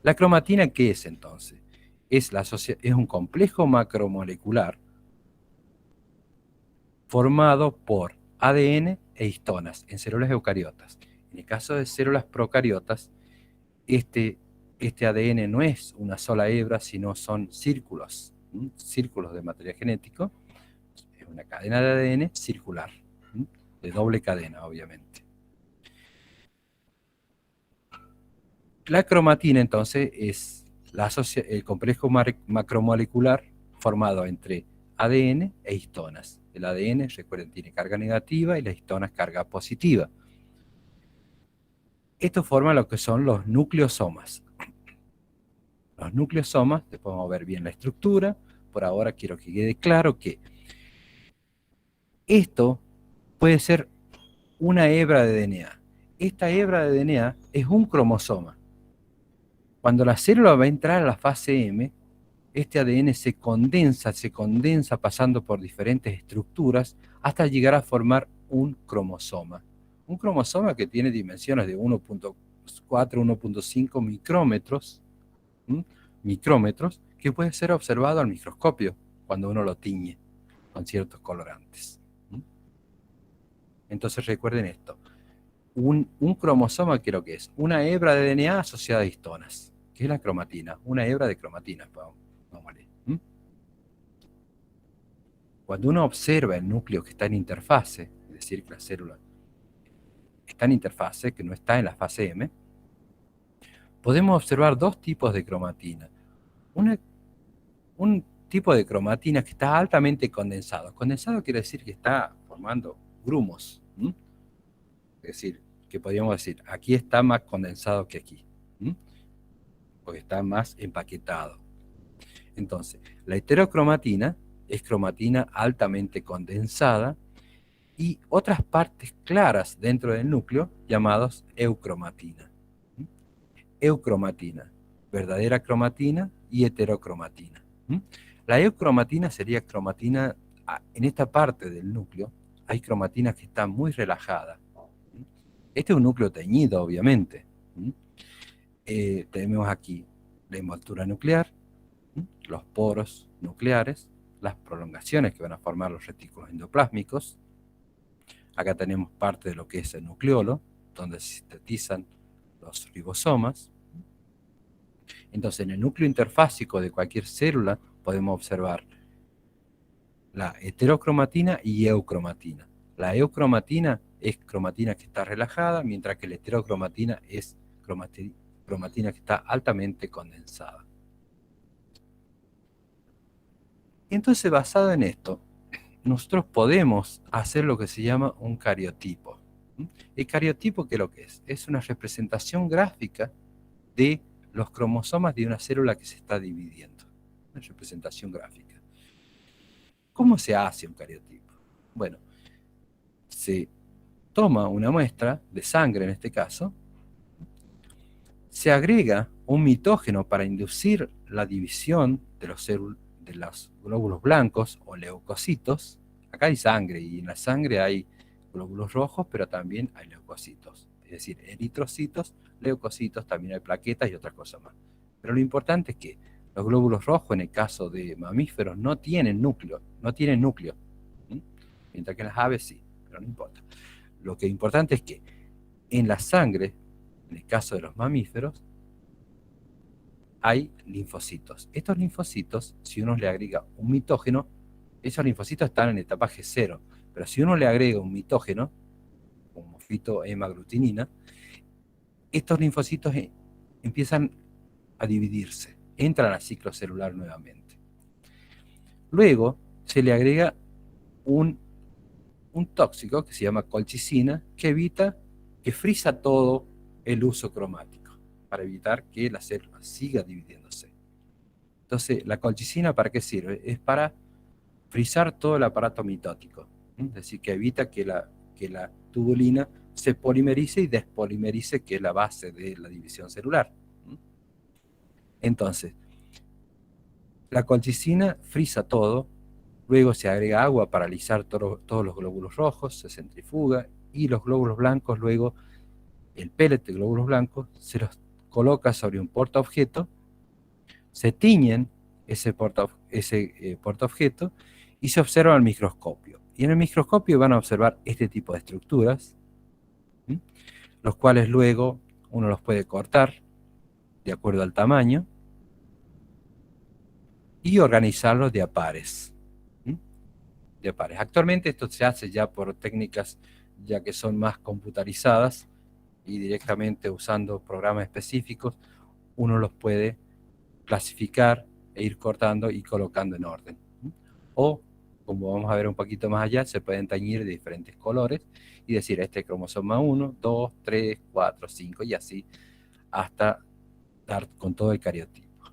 ¿La cromatina qué es entonces? Es un complejo macromolecular formado por ADN e histonas en células eucariotas. En el caso de células procariotas, este ADN no es una sola hebra, sino son círculos de material genético. Es una cadena de ADN circular, de doble cadena, obviamente. La cromatina, entonces, es el complejo macromolecular formado entre ADN e histonas. El ADN, recuerden, tiene carga negativa y las histonas carga positiva. Esto forma lo que son los nucleosomas. Los nucleosomas, después vamos a ver bien la estructura. Por ahora quiero que quede claro que esto puede ser una hebra de DNA. Esta hebra de DNA es un cromosoma. Cuando la célula va a entrar a la fase M, este ADN se condensa pasando por diferentes estructuras hasta llegar a formar un cromosoma. Un cromosoma que tiene dimensiones de 1.4, 1.5 micrómetros, que puede ser observado al microscopio cuando uno lo tiñe con ciertos colorantes. Entonces recuerden esto. Un cromosoma, ¿qué es lo que es? Una hebra de DNA asociada a histonas, que es la cromatina, una hebra de cromatina. Vamos a leer. Cuando uno observa el núcleo que está en interfase, es decir, que la célula está en interfase, que no está en la fase M, podemos observar dos tipos de cromatina. Un tipo de cromatina que está altamente condensado. Condensado quiere decir que está formando grumos. Es decir, que podríamos decir, aquí está más condensado que aquí. Porque está más empaquetado. Entonces, la heterocromatina es cromatina altamente condensada y otras partes claras dentro del núcleo llamados eucromatina. Eucromatina, verdadera cromatina y heterocromatina. La eucromatina sería cromatina, en esta parte del núcleo hay cromatina que está muy relajada. Este es un núcleo teñido, obviamente. Tenemos aquí la envoltura nuclear, los poros nucleares, las prolongaciones que van a formar los retículos endoplásmicos. Acá tenemos parte de lo que es el nucleolo, donde se sintetizan los ribosomas. Entonces, en el núcleo interfásico de cualquier célula podemos observar la heterocromatina y eucromatina. La eucromatina es cromatina que está relajada, mientras que la heterocromatina es cromatina que está altamente condensada. Entonces, basado en esto, nosotros podemos hacer lo que se llama un cariotipo. El cariotipo, ¿qué es lo que es? Es una representación gráfica de los cromosomas de una célula que se está dividiendo. Una representación gráfica. ¿Cómo se hace un cariotipo? Bueno, se toma una muestra de sangre en este caso, se agrega un mitógeno para inducir la división de los glóbulos blancos o leucocitos. Acá hay sangre y en la sangre hay glóbulos rojos, pero también hay leucocitos. Es decir, eritrocitos, leucocitos, también hay plaquetas y otras cosas más. Pero lo importante es que los glóbulos rojos, en el caso de mamíferos, no tienen núcleo. ¿Sí? Mientras que en las aves sí, pero no importa. Lo que es importante es que en la sangre, en el caso de los mamíferos, hay linfocitos. Estos linfocitos, si uno le agrega un mitógeno, esos linfocitos están en etapa G0, pero si uno le agrega un mitógeno, como fitohemaglutinina, estos linfocitos empiezan a dividirse, entran al ciclo celular nuevamente. Luego se le agrega un tóxico que se llama colchicina, que frisa todo el uso cromático, para evitar que la célula siga dividiéndose. Entonces, ¿la colchicina para qué sirve? Es para frizar todo el aparato mitótico, es decir, que evita que la tubulina se polimerice y despolimerice, que es la base de la división celular. Entonces, la colchicina frisa todo, luego se agrega agua para alisar todos los glóbulos rojos, se centrifuga, y los glóbulos blancos, luego el pellet de glóbulos blancos se los coloca sobre un portaobjeto, se tiñen ese portaobjeto y se observa al microscopio. Y en el microscopio van a observar este tipo de estructuras, los cuales luego uno los puede cortar de acuerdo al tamaño y organizarlos de a pares. Actualmente esto se hace ya por técnicas ya que son más computarizadas, y directamente usando programas específicos uno los puede clasificar e ir cortando y colocando en orden. O, como vamos a ver un poquito más allá, se pueden teñir de diferentes colores y decir, este es cromosoma 1, 2, 3, 4, 5 y así hasta dar con todo el cariotipo.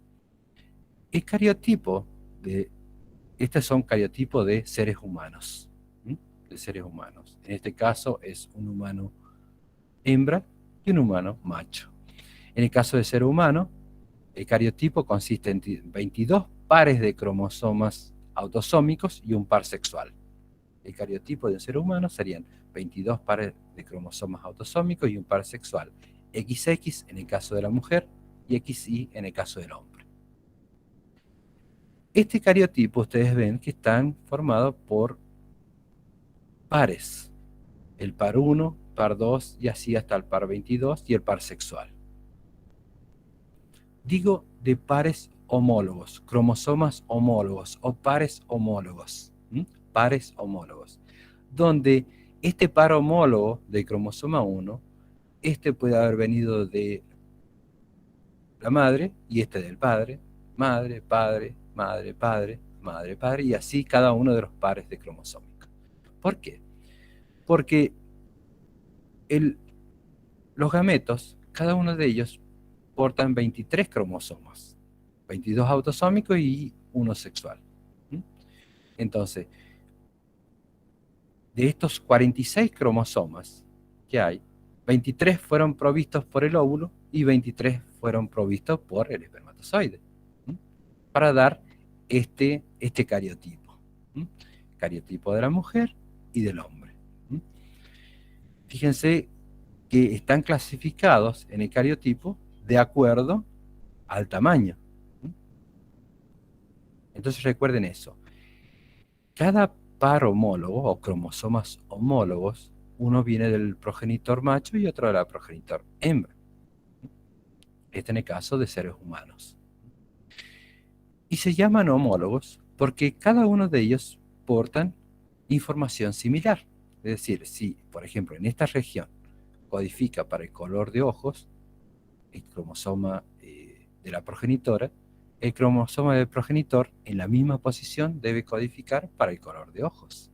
El cariotipo estos son cariotipos de seres humanos. En este caso es un humano hembra y un humano macho. En el caso de ser humano, el cariotipo consiste en 22 pares de cromosomas autosómicos y un par sexual. El cariotipo de un ser humano serían 22 pares de cromosomas autosómicos y un par sexual. XX en el caso de la mujer y XY en el caso del hombre. Este cariotipo, ustedes ven que están formados por pares. El par 1, par 2 y así hasta el par 22 y el par sexual. Digo de pares homólogos, cromosomas homólogos o pares homólogos. Pares homólogos. Donde este par homólogo de cromosoma 1, este puede haber venido de la madre y este del padre, madre, padre, madre, padre, madre, padre, y así cada uno de los pares de cromosómicos. ¿Por qué? Porque los gametos, cada uno de ellos portan 23 cromosomas, 22 autosómicos y uno sexual. Entonces, de estos 46 cromosomas que hay, 23 fueron provistos por el óvulo y 23 fueron provistos por el espermatozoide, para dar este cariotipo. Cariotipo de la mujer y del hombre. Fíjense que están clasificados en el cariotipo de acuerdo al tamaño. Entonces recuerden eso. Cada par homólogo o cromosomas homólogos, uno viene del progenitor macho y otro de la progenitor hembra. Este en el caso de seres humanos. Y se llaman homólogos porque cada uno de ellos portan información similar. Es decir, si, por ejemplo, en esta región codifica para el color de ojos, el cromosoma de la progenitora, el cromosoma del progenitor en la misma posición debe codificar para el color de ojos.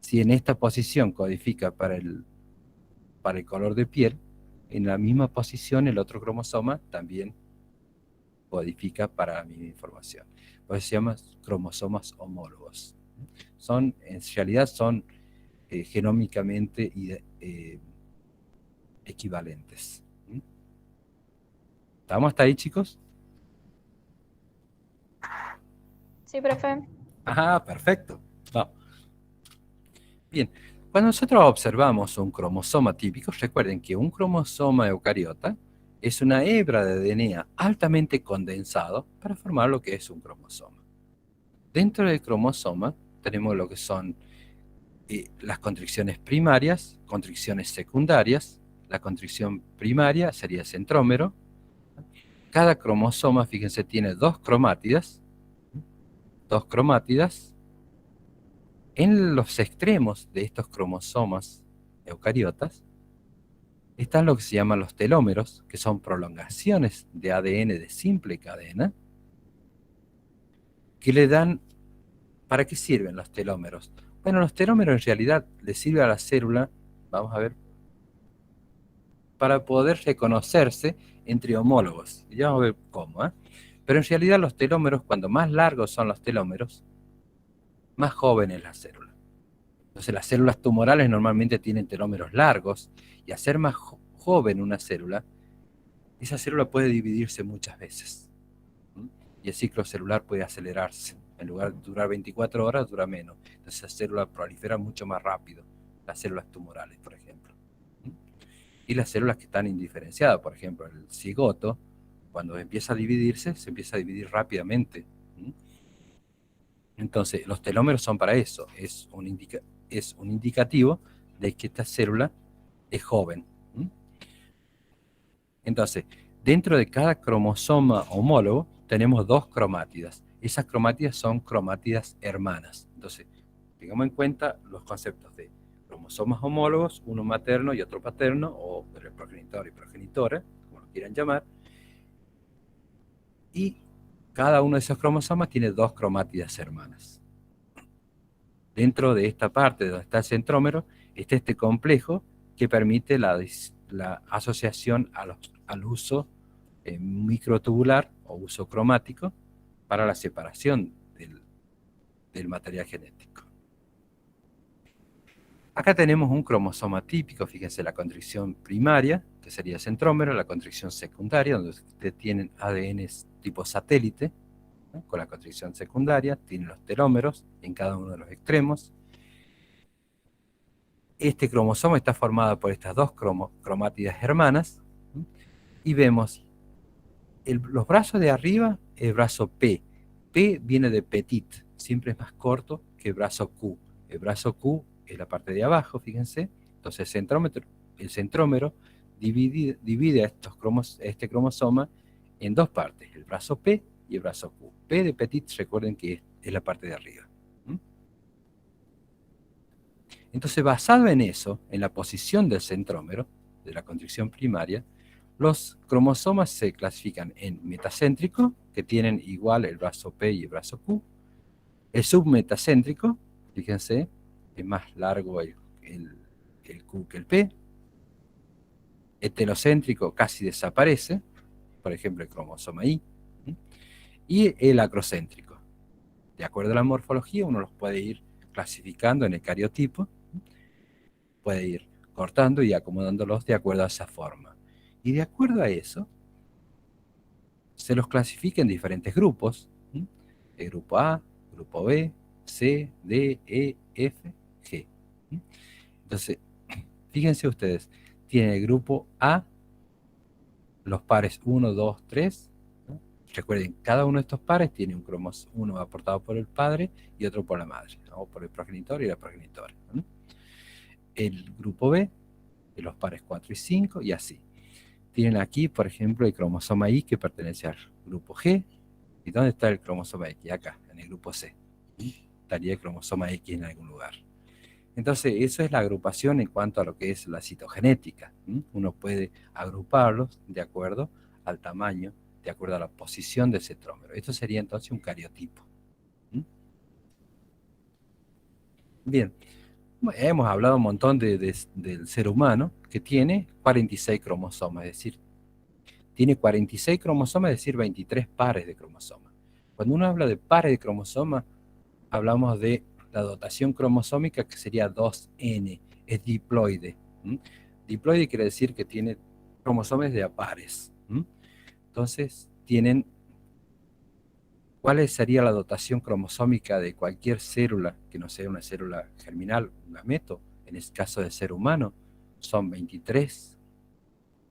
Si en esta posición codifica para el color de piel, en la misma posición el otro cromosoma también codifica para la misma información. Por eso se llaman cromosomas homólogos. En realidad son genómicamente equivalentes. ¿Estamos hasta ahí, chicos? Sí, profe. Ajá, perfecto. Vamos. Bien, cuando nosotros observamos un cromosoma típico, recuerden que un cromosoma eucariota es una hebra de DNA altamente condensado para formar lo que es un cromosoma. Dentro del cromosoma tenemos lo que son las constricciones primarias, constricciones secundarias. La constricción primaria sería el centrómero. Cada cromosoma, fíjense, tiene dos cromátidas. Dos cromátidas. En los extremos de estos cromosomas eucariotas están lo que se llaman los telómeros, que son prolongaciones de ADN de simple cadena, que le dan... ¿Para qué sirven los telómeros? Bueno, los telómeros en realidad le sirven a la célula, vamos a ver, para poder reconocerse entre homólogos. Y ya vamos a ver cómo, ¿eh? Pero en realidad los telómeros, cuando más largos son los telómeros, más joven es la célula. Entonces las células tumorales normalmente tienen telómeros largos, y al ser más joven una célula, esa célula puede dividirse muchas veces. Y el ciclo celular puede acelerarse. En lugar de durar 24 horas, dura menos. Entonces las células proliferan mucho más rápido. Las células tumorales, por ejemplo. Y las células que están indiferenciadas, por ejemplo, el cigoto, cuando empieza a dividirse, se empieza a dividir rápidamente. Entonces, los telómeros son para eso. Es un indicativo de que esta célula es joven. Entonces, dentro de cada cromosoma homólogo tenemos dos cromátidas. Esas cromátidas son cromátidas hermanas. Entonces, tengamos en cuenta los conceptos de cromosomas homólogos, uno materno y otro paterno, o progenitor y progenitora, como lo quieran llamar. Y cada uno de esos cromosomas tiene dos cromátidas hermanas. Dentro de esta parte donde está el centrómero, está este complejo que permite la asociación al uso microtubular o uso cromático para la separación del material genético. Acá tenemos un cromosoma típico, fíjense, la constricción primaria, que sería el centrómero, la constricción secundaria, donde ustedes tienen ADN tipo satélite, ¿no? Con la constricción secundaria, tienen los telómeros en cada uno de los extremos. Este cromosoma está formado por estas dos cromátidas hermanas, ¿no? Y vemos los brazos de arriba, el brazo P. P viene de petit, siempre es más corto que el brazo Q. El brazo Q es la parte de abajo, fíjense. Entonces el centrómero divide este cromosoma en dos partes, el brazo P y el brazo Q. P de petit, recuerden que es la parte de arriba. Entonces, basado en eso, en la posición del centrómero, de la constricción primaria, los cromosomas se clasifican en metacéntrico, que tienen igual el brazo P y el brazo Q. El submetacéntrico, fíjense, es más largo el Q que el P. El telocéntrico casi desaparece, por ejemplo el cromosoma Y. Y el acrocéntrico. De acuerdo a la morfología, uno los puede ir clasificando en el cariotipo, puede ir cortando y acomodándolos de acuerdo a esa forma. Y de acuerdo a eso, se los clasifica en diferentes grupos. El grupo A, grupo B, C, D, E, F, G. Entonces, fíjense ustedes, tiene el grupo A, los pares 1, 2, 3. ¿No? Recuerden, cada uno de estos pares tiene un cromosoma, uno aportado por el padre y otro por la madre, ¿no? O por el progenitor y la progenitora. ¿No? El grupo B, de los pares 4 y 5, y así. Tienen aquí, por ejemplo, el cromosoma Y que pertenece al grupo G. ¿Y dónde está el cromosoma X? Acá, en el grupo C. Estaría el cromosoma X en algún lugar. Entonces, eso es la agrupación en cuanto a lo que es la citogenética. Uno puede agruparlos de acuerdo al tamaño, de acuerdo a la posición del centrómero. Esto sería entonces un cariotipo. Bien, hemos hablado un montón del ser humano que tiene 46 cromosomas, es decir, tiene 46 cromosomas, es decir, 23 pares de cromosomas. Cuando uno habla de pares de cromosomas, hablamos de la dotación cromosómica que sería 2N, es diploide. Diploide quiere decir que tiene cromosomas de a pares. Entonces, ¿cuál sería la dotación cromosómica de cualquier célula que no sea una célula germinal, un gameto? En el caso del ser humano, son 23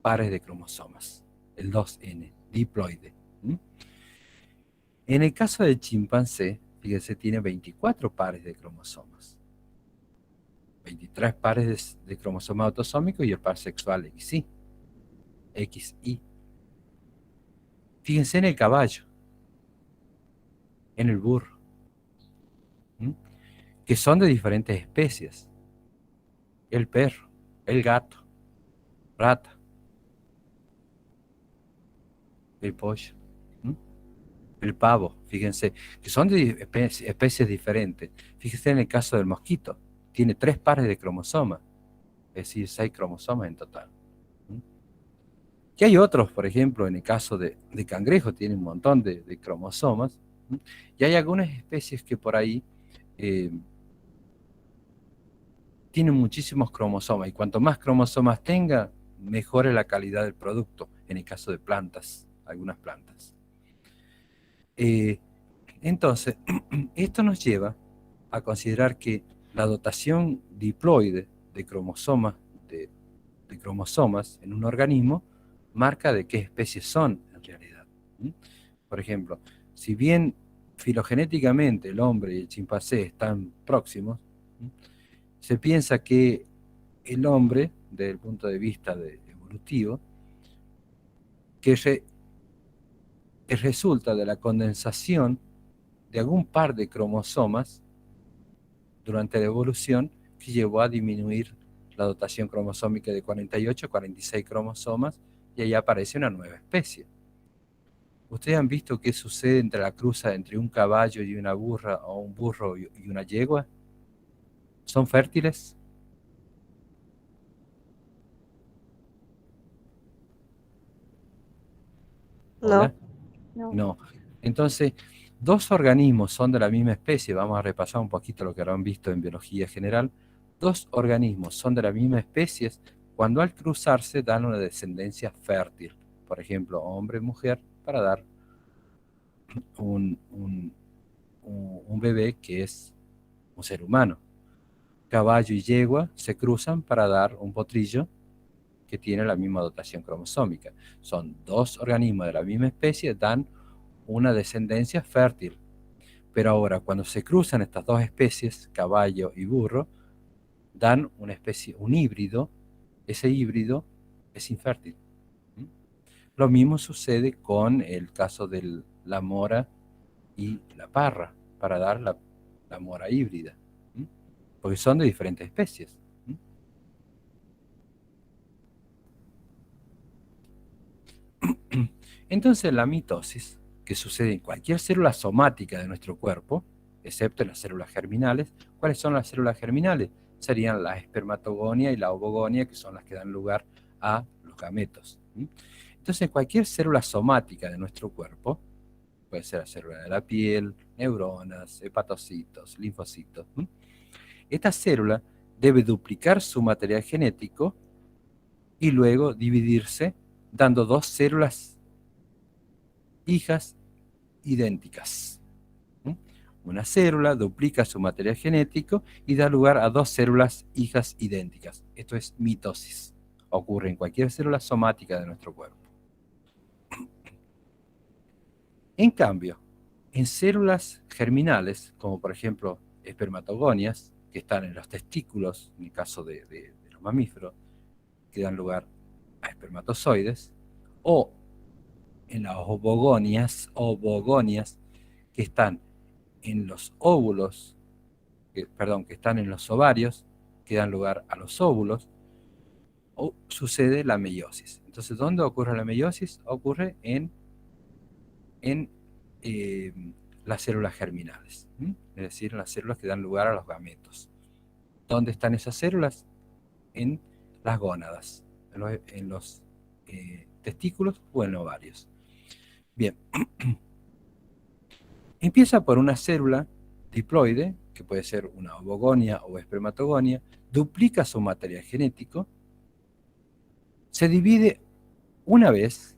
pares de cromosomas, el 2N, diploide. En el caso del chimpancé, fíjense, tiene 24 pares de cromosomas. 23 pares de cromosomas autosómicos y el par sexual XY. Fíjense en el caballo, en el burro, que son de diferentes especies. El perro, el gato, rata, el pollo, el pavo, fíjense, que son de especies diferentes. Fíjense en el caso del mosquito, tiene 3 pares de cromosomas, es decir, 6 cromosomas en total. Y hay otros, por ejemplo, en el caso de cangrejo, tiene un montón de cromosomas, y hay algunas especies que por ahí tienen muchísimos cromosomas, y cuanto más cromosomas tenga, mejor es la calidad del producto, en el caso de plantas, algunas plantas. Entonces, esto nos lleva a considerar que la dotación diploide de cromosomas, de cromosomas en un organismo marca de qué especies son en realidad. Por ejemplo, si bien filogenéticamente el hombre y el chimpancé están próximos, se piensa que el hombre, desde el punto de vista evolutivo, que resulta de la condensación de algún par de cromosomas durante la evolución que llevó a disminuir la dotación cromosómica de 48 a 46 cromosomas y ahí aparece una nueva especie. ¿Ustedes han visto qué sucede entre la cruza entre un caballo y una burra o un burro y una yegua? ¿Son fértiles? ¿Hola? No. Entonces, dos organismos son de la misma especie, vamos a repasar un poquito lo que habrán visto en biología general. Dos organismos son de la misma especie cuando al cruzarse dan una descendencia fértil. Por ejemplo, hombre y mujer, para dar un bebé que es un ser humano. Caballo y yegua se cruzan para dar un potrillo que tiene la misma dotación cromosómica. Son dos organismos de la misma especie, dan una descendencia fértil. Pero ahora, cuando se cruzan estas dos especies, caballo y burro, dan una especie, un híbrido. Ese híbrido es infértil. Lo mismo sucede con el caso de la mora y la parra, para dar la mora híbrida, porque son de diferentes especies. Entonces la mitosis, que sucede en cualquier célula somática de nuestro cuerpo, excepto en las células germinales. ¿Cuáles son las células germinales? Serían la espermatogonia y la ovogonia, que son las que dan lugar a los gametos. Entonces, cualquier célula somática de nuestro cuerpo, puede ser la célula de la piel, neuronas, hepatocitos, linfocitos, esta célula debe duplicar su material genético y luego dividirse dando dos células hijas idénticas. Una célula duplica su material genético y da lugar a dos células hijas idénticas. Esto es mitosis. Ocurre en cualquier célula somática de nuestro cuerpo. En cambio, en células germinales, como por ejemplo espermatogonias, que están en los testículos, en el caso de los mamíferos, que dan lugar a espermatozoides, o en las ovogonias que están en los óvulos, que están en los ovarios, que dan lugar a los óvulos, o sucede la meiosis. Entonces, ¿dónde ocurre la meiosis? Ocurre en las células germinales, es decir, en las células que dan lugar a los gametos. ¿Dónde están esas células? En las gónadas, en los testículos o en ovarios. Bien, empieza por una célula diploide, que puede ser una ovogonia o espermatogonia, duplica su material genético, se divide una vez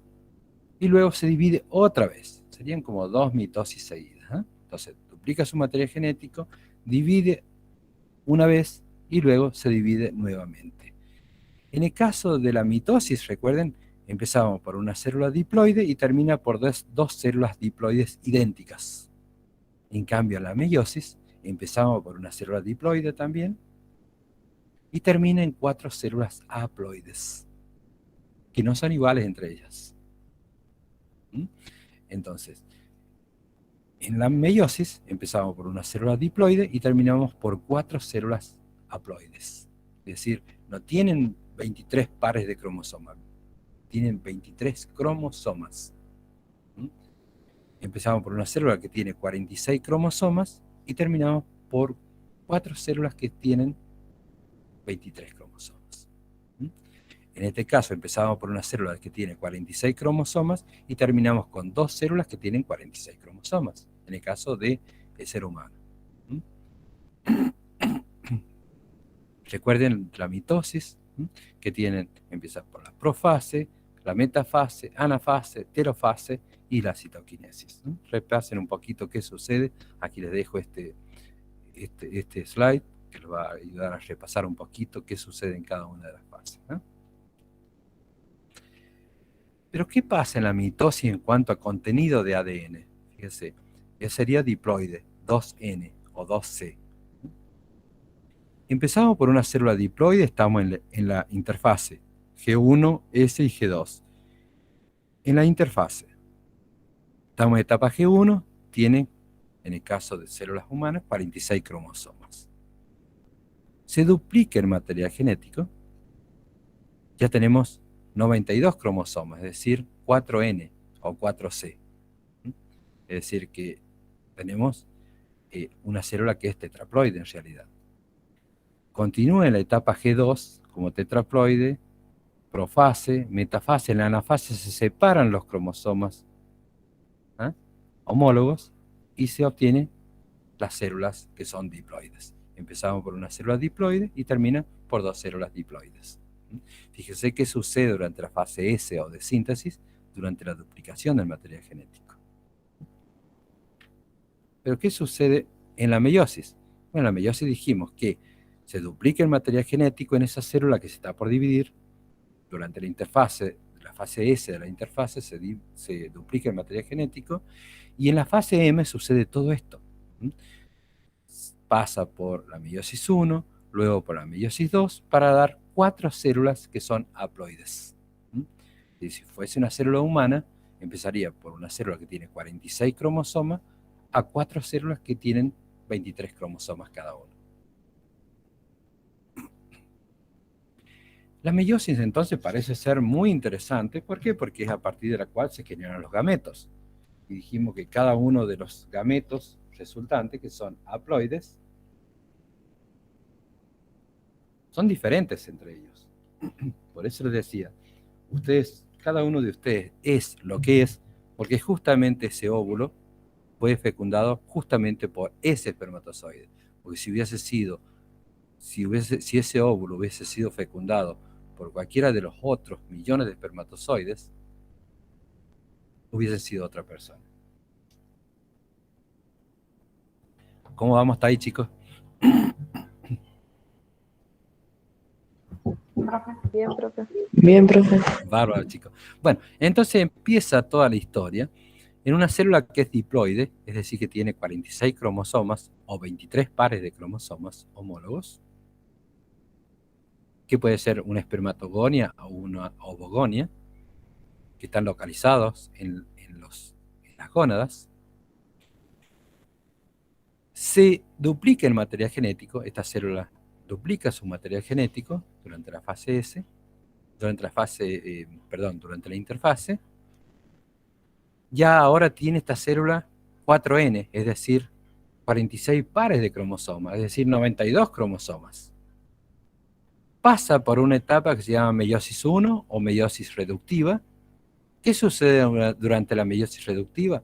y luego se divide otra vez. Serían como 2 mitosis seguidas, ¿eh? Entonces, duplica su material genético, divide una vez y luego se divide nuevamente. En el caso de la mitosis, recuerden, empezamos por una célula diploide y termina por dos células diploides idénticas. En cambio, la meiosis, empezamos por una célula diploide también y termina en 4 células haploides, que no son iguales entre ellas. Entonces, en la meiosis empezamos por una célula diploide y terminamos por 4 células haploides. Es decir, no tienen 23 pares de cromosomas, tienen 23 cromosomas. Empezamos por una célula que tiene 46 cromosomas y terminamos por 4 células que tienen 23 cromosomas. En este caso empezamos por una célula que tiene 46 cromosomas y terminamos con 2 células que tienen 46 cromosomas, en el caso del ser humano. Recuerden la mitosis, que empieza por la profase, la metafase, anafase, telofase y la citoquinesis. Repasen un poquito qué sucede. Aquí les dejo este slide que les va a ayudar a repasar un poquito qué sucede en cada una de las fases, ¿no? Pero ¿qué pasa en la mitosis en cuanto a contenido de ADN? Fíjense, sería diploide, 2N o 2C. Empezamos por una célula diploide, estamos en la interfase G1, S y G2. En la interfase, estamos en etapa G1, tiene, en el caso de células humanas, 46 cromosomas. Se duplica el material genético, ya tenemos 92 cromosomas, es decir, 4N o 4C. Es decir, que tenemos una célula que es tetraploide en realidad. Continúa en la etapa G2 como tetraploide, profase, metafase. En la anafase se separan los cromosomas homólogos y se obtienen las células que son diploides. Empezamos por una célula diploide y termina por 2 células diploides. Fíjense qué sucede durante la fase S o de síntesis, durante la duplicación del material genético. Pero ¿qué sucede en la meiosis? Bueno, en la meiosis dijimos que se duplica el material genético en esa célula que se está por dividir. Durante la interfase, la fase S de la interfase, se duplica el material genético, y en la fase M sucede todo esto. Pasa por la meiosis 1, luego por la meiosis 2, para dar 4 células que son haploides. Y si fuese una célula humana, empezaría por una célula que tiene 46 cromosomas a 4 células que tienen 23 cromosomas cada uno. La meiosis entonces parece ser muy interesante. ¿Por qué? Porque es a partir de la cual se generan los gametos. Y dijimos que cada uno de los gametos resultantes, que son haploides, son diferentes entre ellos. Por eso les decía, cada uno de ustedes es lo que es, porque justamente ese óvulo fue fecundado justamente por ese espermatozoide. Porque si ese óvulo hubiese sido fecundado por cualquiera de los otros millones de espermatozoides, hubiese sido otra persona. ¿Cómo vamos hasta ahí, chicos? Bien, profe. Bien, profe. Bárbaro, chicos. Bueno, entonces empieza toda la historia en una célula que es diploide, es decir, que tiene 46 cromosomas o 23 pares de cromosomas homólogos. que puede ser una espermatogonia o una ovogonia, que están localizados en las gónadas. Se duplica el material genético, esta célula duplica su material genético durante la fase S, durante la interfase. Ya ahora tiene esta célula 4N, es decir, 46 pares de cromosomas, es decir, 92 cromosomas. Pasa por una etapa que se llama meiosis 1 o meiosis reductiva. ¿Qué sucede durante la meiosis reductiva?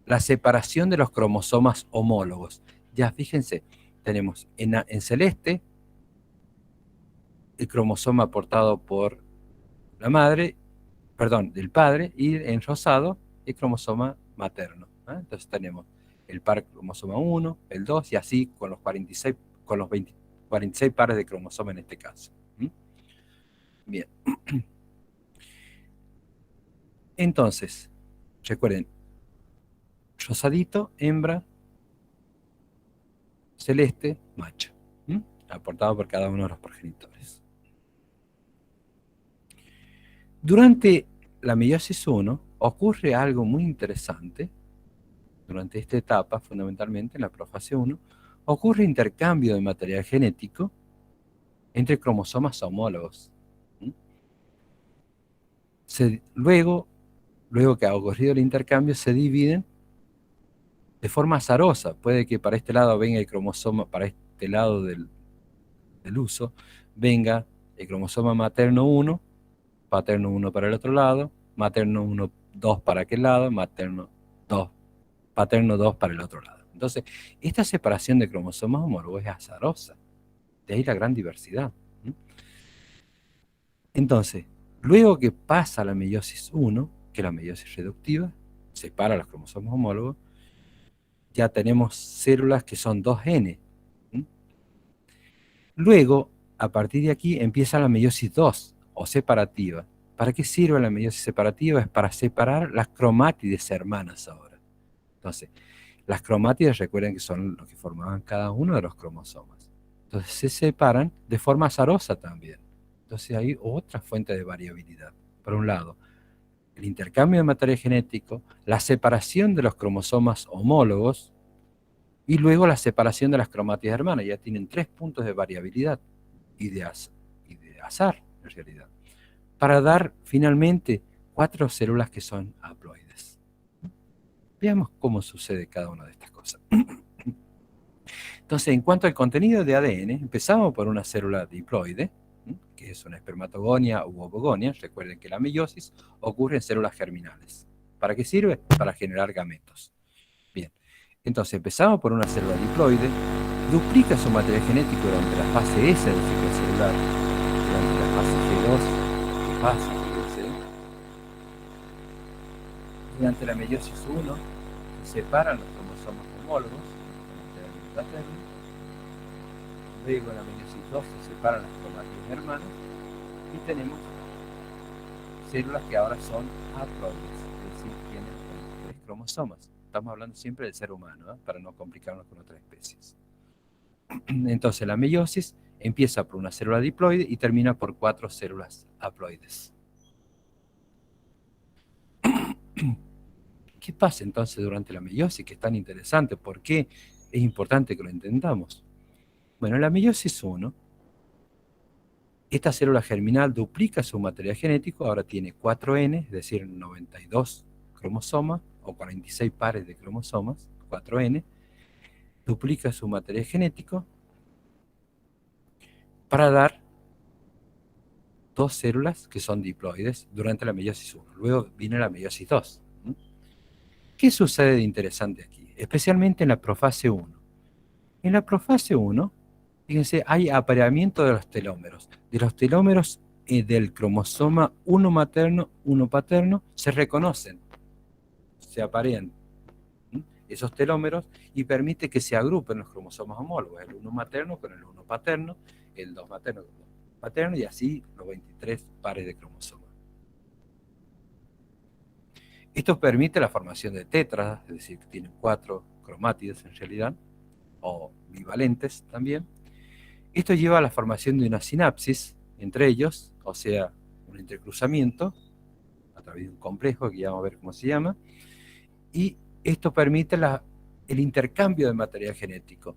La separación de los cromosomas homólogos. Ya fíjense, tenemos en celeste el cromosoma aportado por la madre, perdón, del padre, y en rosado el cromosoma materno. Entonces tenemos el par cromosoma 1, el 2, y así con los 46 pares de cromosoma en este caso. Bien. Entonces, recuerden, rosadito, hembra, celeste, macho, aportado por cada uno de los progenitores. Durante la meiosis 1 ocurre algo muy interesante. Durante esta etapa, fundamentalmente en la profase 1, ocurre intercambio de material genético entre cromosomas homólogos. Luego que ha ocurrido el intercambio, se dividen de forma azarosa. Puede que para este lado venga el cromosoma, para este lado del uso, venga el cromosoma materno 1, paterno 1 para el otro lado, materno 1, 2 para aquel lado, materno 2, paterno 2 para el otro lado. Entonces, esta separación de cromosomas homólogos es azarosa. De ahí la gran diversidad. Entonces, luego que pasa la meiosis 1, que es la meiosis reductiva, separa los cromosomas homólogos, ya tenemos células que son 2N. Luego, a partir de aquí, empieza la meiosis 2, o separativa. ¿Para qué sirve la meiosis separativa? Es para separar las cromátides hermanas ahora. Entonces, las cromátides, recuerden que son los que formaban cada uno de los cromosomas. Entonces, se separan de forma azarosa también. Entonces, hay otra fuente de variabilidad. Por un lado, el intercambio de material genético, la separación de los cromosomas homólogos, y luego la separación de las cromátides hermanas. Ya tienen 3 puntos de variabilidad y de azar, en realidad, para dar finalmente 4 células que son haploides. Veamos cómo sucede cada una de estas cosas. Entonces, en cuanto al contenido de ADN, empezamos por una célula diploide, que es una espermatogonia u ovogonia. Recuerden que la meiosis ocurre en células germinales. ¿Para qué sirve? Para generar gametos. Bien, entonces empezamos por una célula diploide, duplica su material genético durante la fase S del ciclo celular, durante la fase G2, que pasa, fíjense. Durante la meiosis 1, se separan los cromosomas homólogos, luego en la meiosis 2 se separan las cromátides hermanas, y tenemos células que ahora son haploides, es decir, tienen 23 cromosomas. Estamos hablando siempre del ser humano, para no complicarnos con otras especies. Entonces la meiosis empieza por una célula diploide y termina por 4 células haploides. ¿Qué pasa entonces durante la meiosis? Que es tan interesante. ¿Por qué es importante que lo entendamos? Bueno, en la meiosis 1, esta célula germinal duplica su material genético, ahora tiene 4N, es decir, 92 cromosomas, o 46 pares de cromosomas, 4N, duplica su material genético para dar 2 células que son diploides durante la meiosis 1. Luego viene la meiosis 2. ¿Qué sucede de interesante aquí? Especialmente en la profase 1. En la profase 1, fíjense, hay apareamiento de los telómeros. De los telómeros del cromosoma 1 materno, 1 paterno, se reconocen, se aparean esos telómeros y permite que se agrupen los cromosomas homólogos, el 1 materno con el 1 paterno, el 2 materno con el 2 paterno, y así los 23 pares de cromosomas. Esto permite la formación de tetras, es decir, que tienen 4 cromátides en realidad, o bivalentes también. Esto lleva a la formación de una sinapsis, entre ellos, o sea, un entrecruzamiento a través de un complejo, que ya vamos a ver cómo se llama, y esto permite el intercambio de material genético,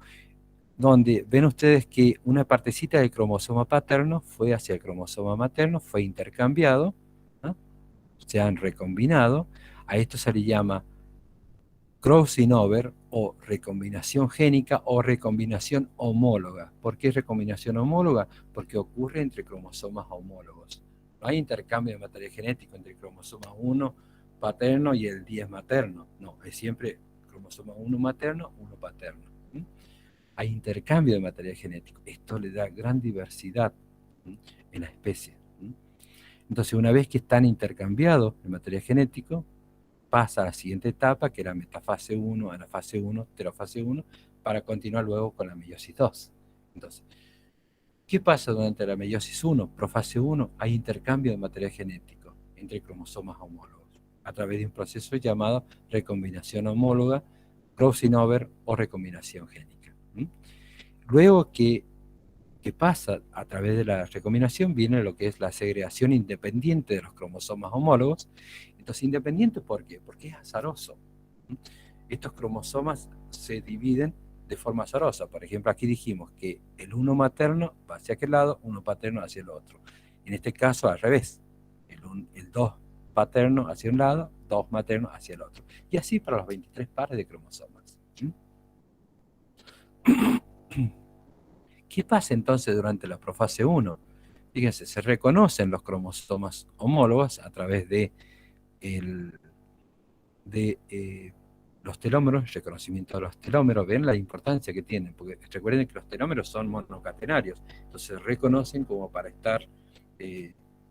donde ven ustedes que una partecita del cromosoma paterno fue hacia el cromosoma materno, fue intercambiado, ¿no? Se han recombinado. A esto se le llama crossing over o recombinación génica o recombinación homóloga. ¿Por qué recombinación homóloga? Porque ocurre entre cromosomas homólogos. No hay intercambio de material genético entre el cromosoma 1 paterno y el 10 materno. No, es siempre cromosoma 1 materno, 1 paterno. Hay intercambio de material genético. Esto le da gran diversidad en la especie. Entonces, una vez que están intercambiados el material genético, pasa a la siguiente etapa, que era metafase 1, anafase 1, telofase 1, para continuar luego con la meiosis 2. Entonces, ¿qué pasa durante la meiosis 1? Profase 1, hay intercambio de material genético entre cromosomas homólogos a través de un proceso llamado recombinación homóloga, crossing over o recombinación génica. Luego que pasa a través de la recombinación viene lo que es la segregación independiente de los cromosomas homólogos. Entonces, independiente, ¿por qué? Porque es azaroso. Estos cromosomas se dividen de forma azarosa. Por ejemplo, aquí dijimos que el 1 materno va hacia aquel lado, 1 paterno hacia el otro. En este caso, al revés. El 2 paterno hacia un lado, 2 materno hacia el otro. Y así para los 23 pares de cromosomas. ¿Qué pasa entonces durante la profase 1? Fíjense, se reconocen los cromosomas homólogos a través de los telómeros, reconocimiento de los telómeros. Ven la importancia que tienen, porque recuerden que los telómeros son monocatenarios, entonces se reconocen como para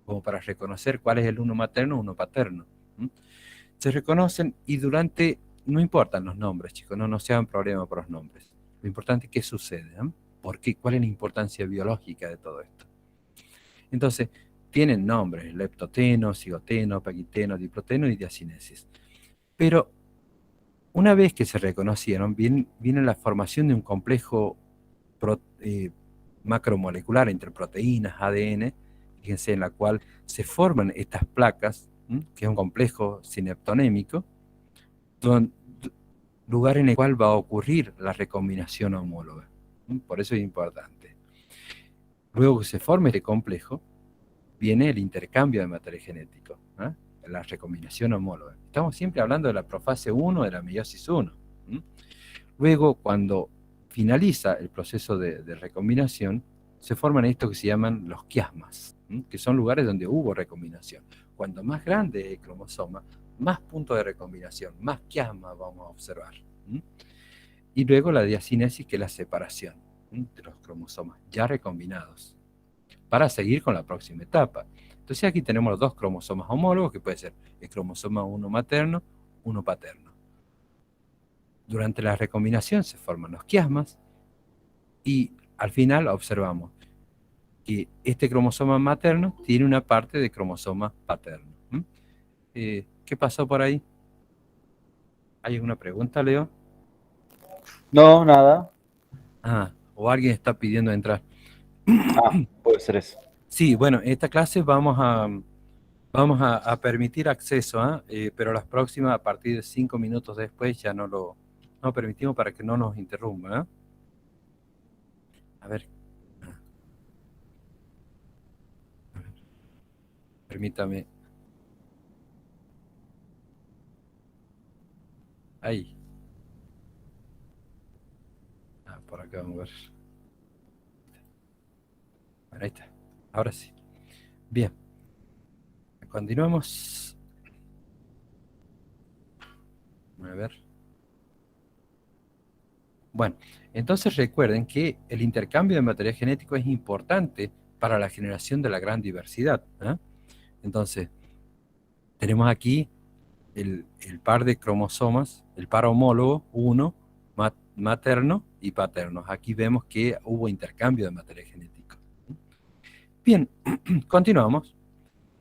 como para reconocer cuál es el uno materno o uno paterno. Se reconocen y no importan los nombres, chicos, no se hagan problema por los nombres. Lo importante es qué sucede, ¿por qué? ¿Cuál es la importancia biológica de todo esto? Entonces, tienen nombres: leptoteno, cigoteno, paquiteno, diproteno y diacinesis. Pero una vez que se reconocieron, viene la formación de un complejo macromolecular entre proteínas, ADN, fíjense, en la cual se forman estas placas, que es un complejo sineptonémico, lugar en el cual va a ocurrir la recombinación homóloga. Por eso es importante. Luego que se forme este complejo, viene el intercambio de material genético, la recombinación homóloga. Estamos siempre hablando de la profase 1, de la meiosis 1. Luego, cuando finaliza el proceso de recombinación, se forman esto que se llaman los quiasmas, que son lugares donde hubo recombinación. Cuanto más grande es el cromosoma, más puntos de recombinación, más quiasmas vamos a observar. Y luego la diacinesis, que es la separación de los cromosomas ya recombinados, para seguir con la próxima etapa. Entonces aquí tenemos los dos cromosomas homólogos, que puede ser el cromosoma 1 materno, 1 paterno. Durante la recombinación se forman los quiasmas y al final observamos que este cromosoma materno tiene una parte de cromosoma paterno. ¿Qué pasó por ahí? ¿Hay alguna pregunta, Leo? No, nada. O alguien está pidiendo entrar. Puede ser eso. Sí, bueno, en esta clase vamos a permitir acceso, pero las próximas, a partir de 5 minutos después, ya no permitimos para que no nos interrumpa. A ver. Permítame. Ahí. Por acá vamos a ver. Bueno, ahí está. Ahora sí. Bien. Continuamos. A ver. Bueno, entonces recuerden que el intercambio de material genético es importante para la generación de la gran diversidad. Entonces, tenemos aquí el par de cromosomas, el par homólogo, 1, materno y paterno. Aquí vemos que hubo intercambio de material genético. Bien, continuamos.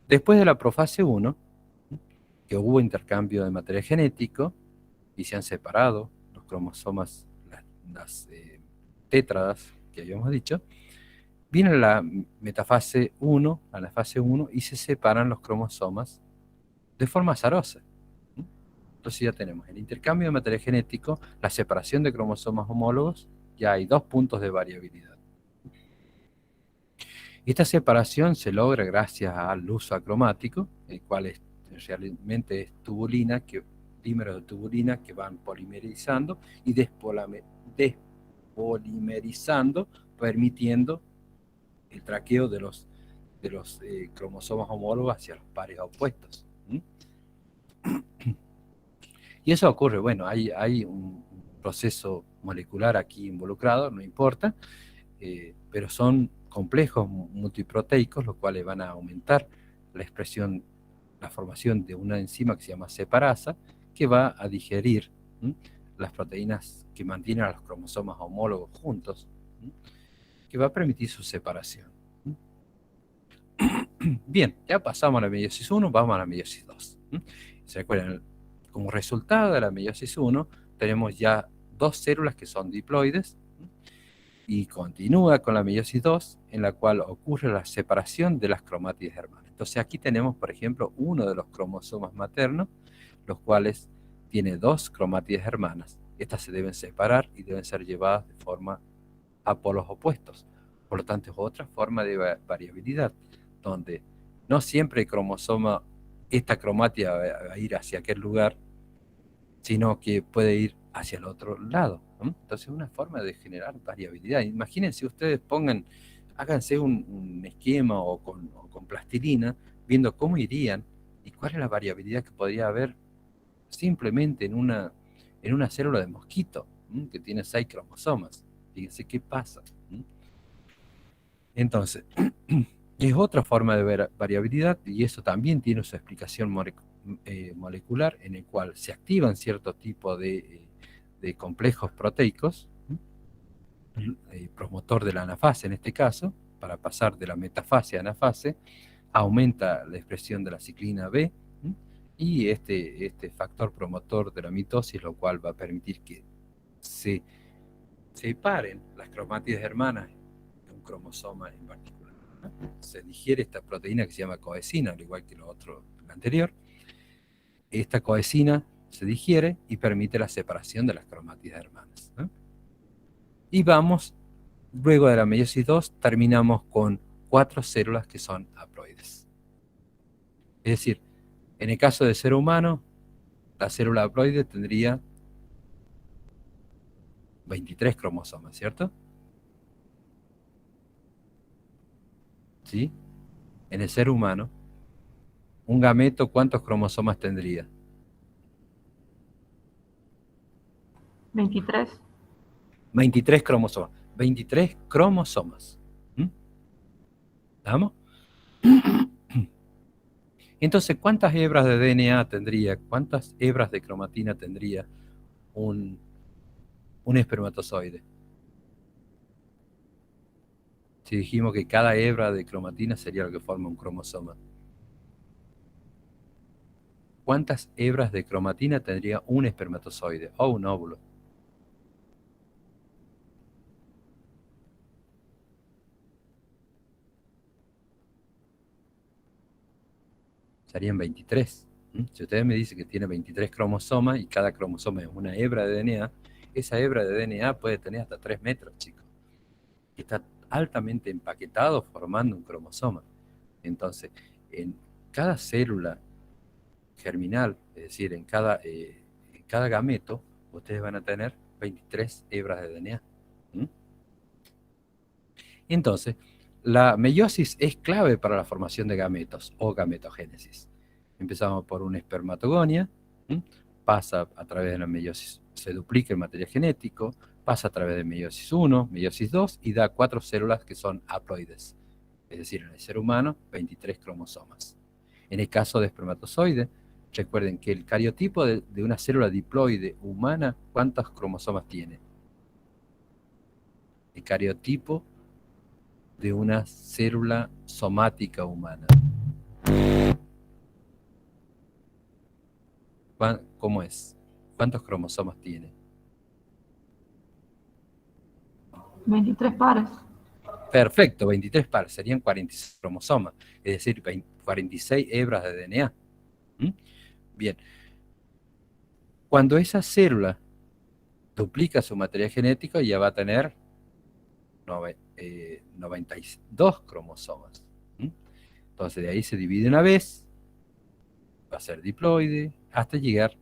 Después de la profase 1, que hubo intercambio de material genético y se han separado los cromosomas, las tétradas que habíamos dicho, Viene la metafase 1, a la fase 1, y se separan los cromosomas de forma azarosa. Entonces ya tenemos el intercambio de material genético, la separación de cromosomas homólogos, ya hay 2 puntos de variabilidad. Esta separación se logra gracias al uso acromático, el cual realmente es tubulina, dímeros de tubulina que van polimerizando y despolimerizando, permitiendo el traqueo de los cromosomas homólogos hacia los pares opuestos. Y eso ocurre, bueno, hay un proceso molecular aquí involucrado, no importa, pero son complejos multiproteicos, los cuales van a aumentar la formación de una enzima que se llama separasa, que va a digerir las proteínas que mantienen a los cromosomas homólogos juntos, que va a permitir su separación. Bien, ya pasamos a la meiosis 1, vamos a la meiosis 2. ¿Se acuerdan? Como resultado de la meiosis 1, tenemos ya 2 células que son diploides, y continúa con la meiosis 2, en la cual ocurre la separación de las cromátides hermanas. Entonces aquí tenemos, por ejemplo, uno de los cromosomas maternos, los cuales tiene 2 cromátides hermanas. Estas se deben separar y deben ser llevadas de forma a polos opuestos. Por lo tanto, es otra forma de variabilidad, donde no siempre el cromosoma, esta cromátida va a ir hacia aquel lugar, sino que puede ir hacia el otro lado. Entonces es una forma de generar variabilidad. Imagínense ustedes, háganse un esquema o con plastilina, viendo cómo irían y cuál es la variabilidad que podría haber simplemente en una célula de mosquito, que tiene 6 cromosomas. Fíjense qué pasa. Entonces, es otra forma de ver variabilidad, y eso también tiene su explicación molecular, en el cual se activan cierto tipo de complejos proteicos, promotor de la anafase en este caso, para pasar de la metafase a anafase, aumenta la expresión de la ciclina B, y este factor promotor de la mitosis, lo cual va a permitir que se separen las cromátides hermanas de un cromosoma en particular. Se digiere esta proteína que se llama coesina, al igual que lo anterior. Esta coesina se digiere y permite la separación de las cromátides hermanas. Y vamos, luego de la meiosis 2, terminamos con 4 células que son haploides. Es decir, en el caso del ser humano, la célula haploide tendría 23 cromosomas, ¿cierto? ¿Sí? En el ser humano, un gameto, ¿cuántos cromosomas tendría? 23. 23 cromosomas. 23 cromosomas. ¿Estamos? Entonces, ¿cuántas hebras de DNA tendría? ¿Cuántas hebras de cromatina tendría un espermatozoide? Si dijimos que cada hebra de cromatina sería lo que forma un cromosoma. ¿Cuántas hebras de cromatina tendría un espermatozoide o un óvulo? Serían 23. Si ustedes me dicen que tiene 23 cromosomas y cada cromosoma es una hebra de DNA, esa hebra de DNA puede tener hasta 3 metros, chicos. Está altamente empaquetado formando un cromosoma. Entonces, en cada célula germinal, es decir, en cada gameto, ustedes van a tener 23 hebras de DNA. Entonces, la meiosis es clave para la formación de gametos o gametogénesis. Empezamos por una espermatogonia, pasa a través de la meiosis, se duplica el material genético, pasa a través de meiosis 1, meiosis 2 y da 4 células que son haploides. Es decir, en el ser humano, 23 cromosomas. En el caso de espermatozoide, recuerden que el cariotipo de una célula diploide humana, ¿cuántos cromosomas tiene? El cariotipo de una célula somática humana. ¿Cómo es? ¿Cuántos cromosomas tiene? 23 pares. Perfecto, 23 pares, serían 46 cromosomas, es decir, 46 hebras de DNA. ¿Mm? Bien, cuando esa célula duplica su material genético, ya va a tener 92 cromosomas. ¿Mm? Entonces, de ahí se divide una vez, va a ser diploide, hasta llegar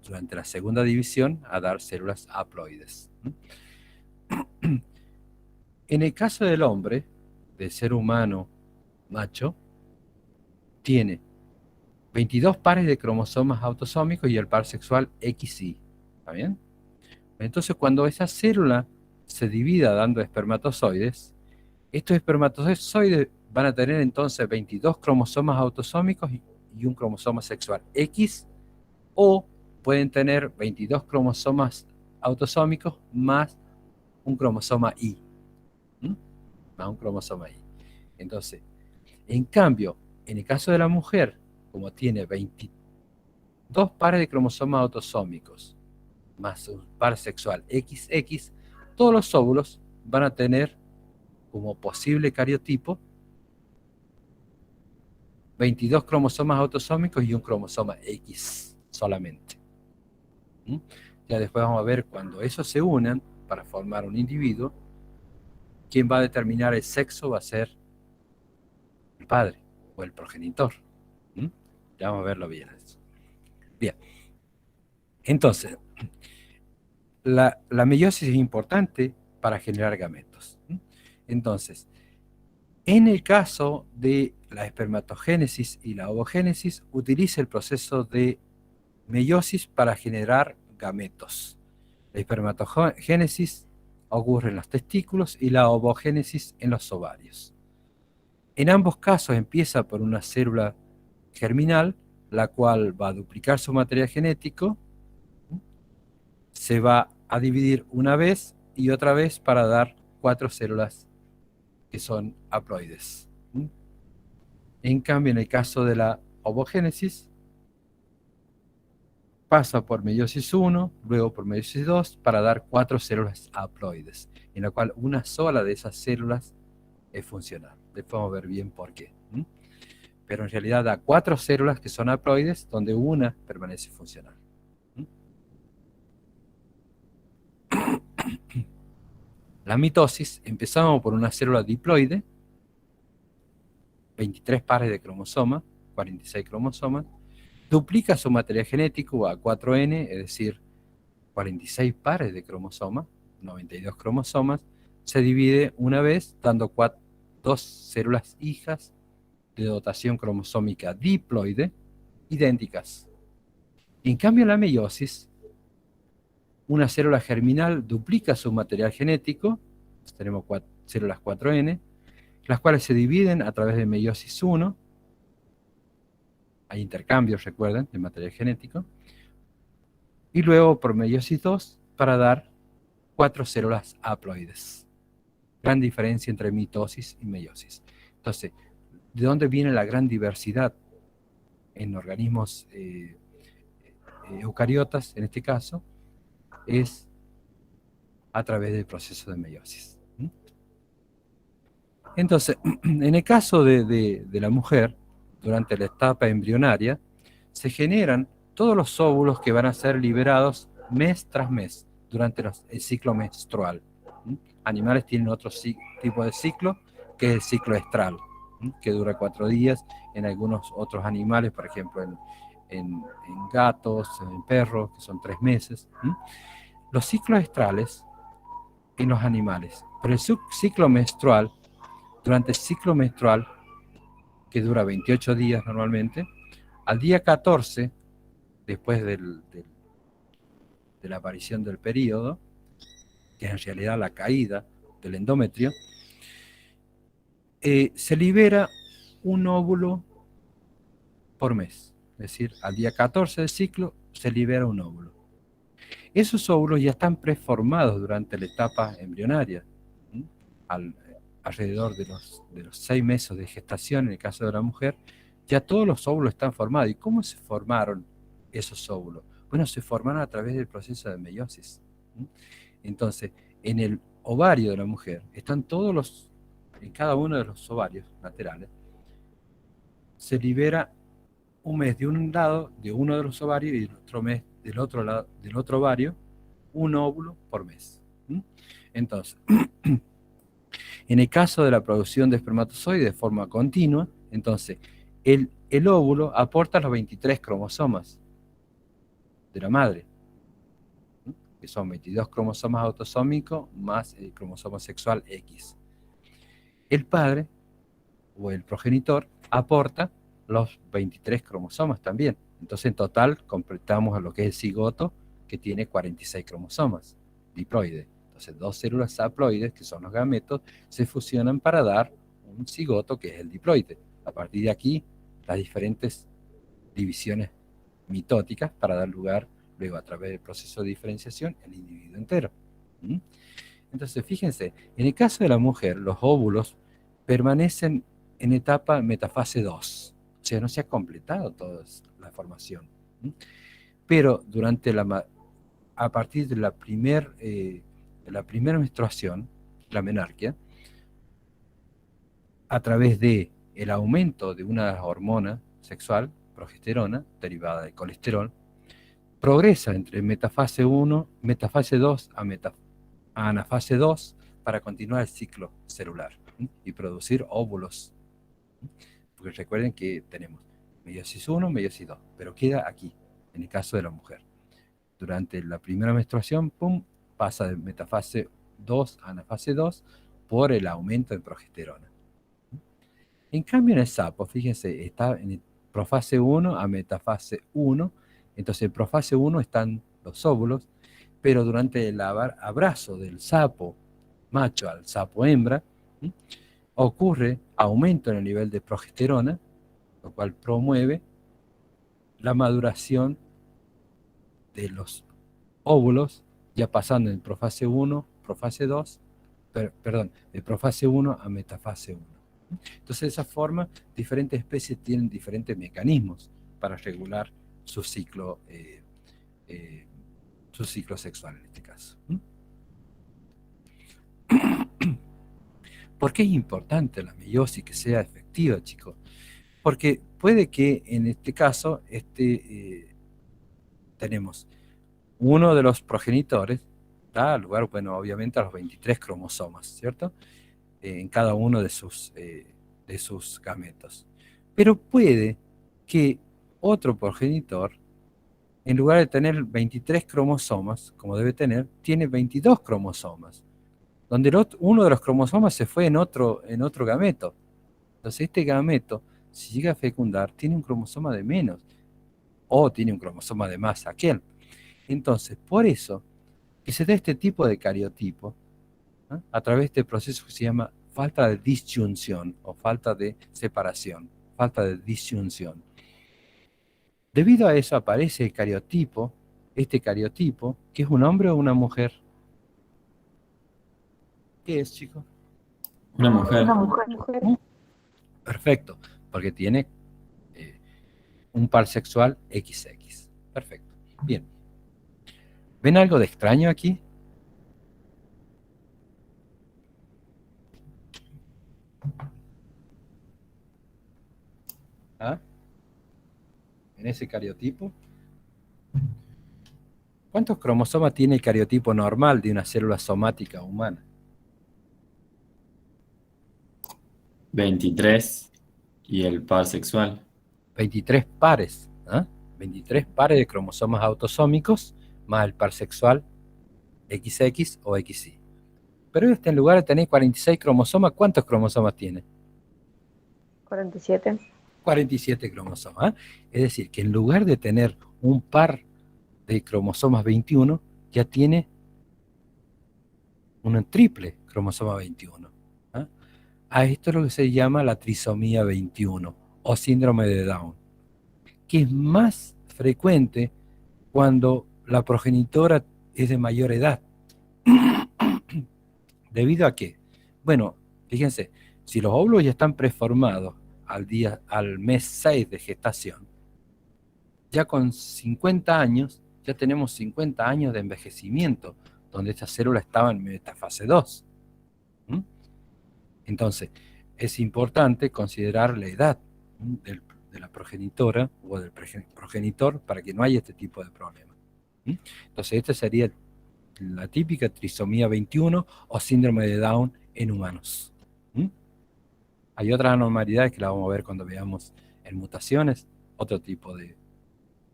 durante la segunda división a dar células haploides. ¿Mm? En el caso del hombre, del ser humano macho, tiene 22 pares de cromosomas autosómicos y el par sexual XY. ¿Está bien? Entonces, cuando esa célula se divida dando espermatozoides, estos espermatozoides van a tener entonces 22 cromosomas autosómicos y un cromosoma sexual X, o pueden tener 22 cromosomas autosómicos más un cromosoma Y. ¿Mm? Más un cromosoma Y. Entonces, en cambio, en el caso de la mujer, como tiene 22 pares de cromosomas autosómicos más un par sexual XX, todos los óvulos van a tener como posible cariotipo 22 cromosomas autosómicos y un cromosoma X solamente. ¿Mm? Ya después vamos a ver cuando esos se unan para formar un individuo, quien va a determinar el sexo va a ser el padre o el progenitor. ¿Mm? Ya vamos a verlo bien eso. Bien. Entonces, la meiosis es importante para generar gametos. ¿Mm? Entonces, en el caso de la espermatogénesis y la ovogénesis, utiliza el proceso de meiosis para generar gametos. La espermatogénesis ocurre en los testículos y la ovogénesis en los ovarios. En ambos casos empieza por una célula germinal, la cual va a duplicar su material genético, se va a dividir una vez y otra vez para dar 4 células que son haploides. En cambio, en el caso de la ovogénesis, pasa por meiosis 1, luego por meiosis 2, para dar 4 células haploides, en la cual una sola de esas células es funcional. Después vamos a ver bien por qué. Pero en realidad da 4 células que son haploides, donde una permanece funcional. La mitosis, empezamos por una célula diploide, 23 pares de cromosomas, 46 cromosomas, duplica su material genético a 4N, es decir, 46 pares de cromosomas, 92 cromosomas, se divide una vez, dando 2 células hijas de dotación cromosómica diploide, idénticas. En cambio, la meiosis, una célula germinal duplica su material genético, tenemos células 4N, las cuales se dividen a través de meiosis 1, hay intercambios, recuerden, de material genético, y luego por meiosis 2 para dar 4 células haploides. Gran diferencia entre mitosis y meiosis. Entonces, ¿de dónde viene la gran diversidad en organismos eucariotas, en este caso? Es a través del proceso de meiosis. Entonces, en el caso de la mujer, durante la etapa embrionaria, se generan todos los óvulos que van a ser liberados mes tras mes durante el ciclo menstrual. Animales tienen otro tipo de ciclo, que es el ciclo estral, que dura 4 días. En algunos otros animales, por ejemplo en gatos, en perros, que son 3 meses. Los ciclos estrales en los animales. Pero el ciclo menstrual, durante el ciclo menstrual, que dura 28 días normalmente, al día 14, después de la aparición del período, que es en realidad la caída del endometrio, se libera un óvulo por mes. Es decir, al día 14 del ciclo se libera un óvulo. Esos óvulos ya están preformados durante la etapa embrionaria, alrededor de los 6 meses de gestación, en el caso de la mujer, ya todos los óvulos están formados. ¿Y cómo se formaron esos óvulos? Bueno, se formaron a través del proceso de meiosis. Entonces, en el ovario de la mujer están en cada uno de los ovarios laterales, se libera un mes de un lado, de uno de los ovarios, y el otro mes del otro lado, del otro ovario, un óvulo por mes. Entonces, en el caso de la producción de espermatozoides de forma continua, entonces el óvulo aporta los 23 cromosomas de la madre, que son 22 cromosomas autosómicos más el cromosoma sexual X. El padre o el progenitor aporta los 23 cromosomas también. Entonces en total completamos a lo que es el cigoto, que tiene 46 cromosomas diploides. Entonces 2 células haploides, que son los gametos, se fusionan para dar un cigoto, que es el diploide. A partir de aquí, las diferentes divisiones mitóticas para dar lugar, luego a través del proceso de diferenciación, al individuo entero. Entonces fíjense, en el caso de la mujer, los óvulos permanecen en etapa metafase 2. O sea, no se ha completado toda la formación. Pero a partir de la primera menstruación, la menarquia, a través de el aumento de una hormona sexual, progesterona, derivada del colesterol, progresa entre metafase 1, metafase 2 a anafase 2 para continuar el ciclo celular y producir óvulos. Porque recuerden que tenemos meiosis 1, meiosis 2, pero queda aquí, en el caso de la mujer. Durante la primera menstruación, pasa de metafase 2 a anafase 2 por el aumento de progesterona. En cambio, en el sapo, fíjense, está en profase 1 a metafase 1. Entonces, en profase 1 están los óvulos, pero durante el abrazo del sapo macho al sapo hembra, ocurre aumento en el nivel de progesterona, lo cual promueve la maduración de los óvulos, ya pasando en profase 1, profase 2, de profase 1 a metafase 1. Entonces, de esa forma, diferentes especies tienen diferentes mecanismos para regular su ciclo sexual en este caso. ¿Por qué es importante la meiosis que sea efectiva, chicos? Porque puede que en este caso tenemos uno de los progenitores, da lugar, bueno, obviamente a los 23 cromosomas, ¿cierto? En cada uno de sus gametos. Pero puede que otro progenitor, en lugar de tener 23 cromosomas, como debe tener, tiene 22 cromosomas, donde uno de los cromosomas se fue en otro gameto. Entonces este gameto, si llega a fecundar, tiene un cromosoma de menos, o tiene un cromosoma de más aquel. Entonces, por eso, que se da este tipo de cariotipo, ¿no? A través de este proceso que se llama falta de disyunción o falta de separación, falta de disyunción. Debido a eso aparece el cariotipo, este cariotipo, que es un hombre o una mujer. ¿Qué es, chicos? Una mujer. Una mujer. Perfecto, porque tiene un par sexual XX. Perfecto. Bien. ¿Ven algo de extraño aquí? ¿Ah? En ese cariotipo. ¿Cuántos cromosomas tiene el cariotipo normal de una célula somática humana? 23 y el par sexual. 23 pares. 23 pares de cromosomas autosómicos más el par sexual XX o XY. Pero en lugar de tener 46 cromosomas, ¿cuántos cromosomas tiene? 47. 47 cromosomas. Es decir, que en lugar de tener un par de cromosomas 21, ya tiene un triple cromosoma 21. A esto es lo que se llama la trisomía 21 o síndrome de Down, que es más frecuente cuando la progenitora es de mayor edad. ¿Debido a qué? Bueno, fíjense, si los óvulos ya están preformados al mes 6 de gestación, ya con 50 años, ya tenemos 50 años de envejecimiento, donde esta célula estaba en metafase 2. ¿Mm? Entonces, es importante considerar la edad de la progenitora o del progenitor para que no haya este tipo de problema. Entonces, esta sería la típica trisomía 21 o síndrome de Down en humanos. Hay otras anormalidades que las vamos a ver cuando veamos en mutaciones, otro tipo de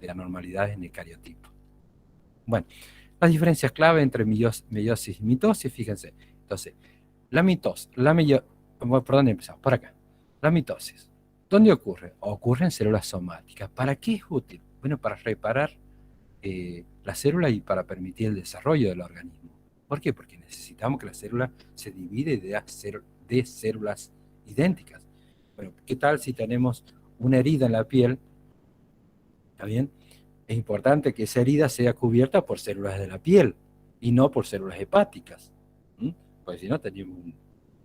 anormalidades en el cariotipo. Bueno, las diferencias clave entre meiosis y mitosis, fíjense. Entonces, empezamos por acá. La mitosis, ¿dónde ocurre? Ocurre en células somáticas. ¿Para qué es útil? Bueno, para reparar la célula y para permitir el desarrollo del organismo. ¿Por qué? Porque necesitamos que la célula se divide de células idénticas. Bueno, ¿qué tal si tenemos una herida en la piel? ¿Está bien? Es importante que esa herida sea cubierta por células de la piel y no por células hepáticas. Porque si no, tenemos un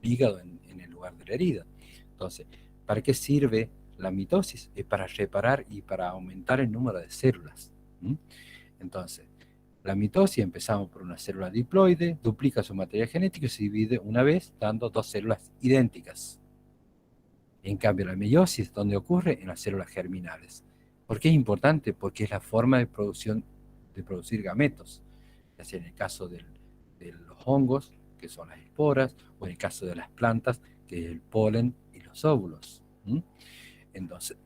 hígado en el lugar de la herida. Entonces, ¿para qué sirve la mitosis? Es para reparar y para aumentar el número de células. Entonces, la mitosis, empezamos por una célula diploide, duplica su material genético y se divide una vez, dando dos células idénticas. En cambio, la meiosis, ¿dónde ocurre? En las células germinales. ¿Por qué es importante? Porque es la forma de producir gametos. Ya sea en el caso de los hongos, que son las esporas, o en el caso de las plantas, que es el polen y los óvulos. Entonces,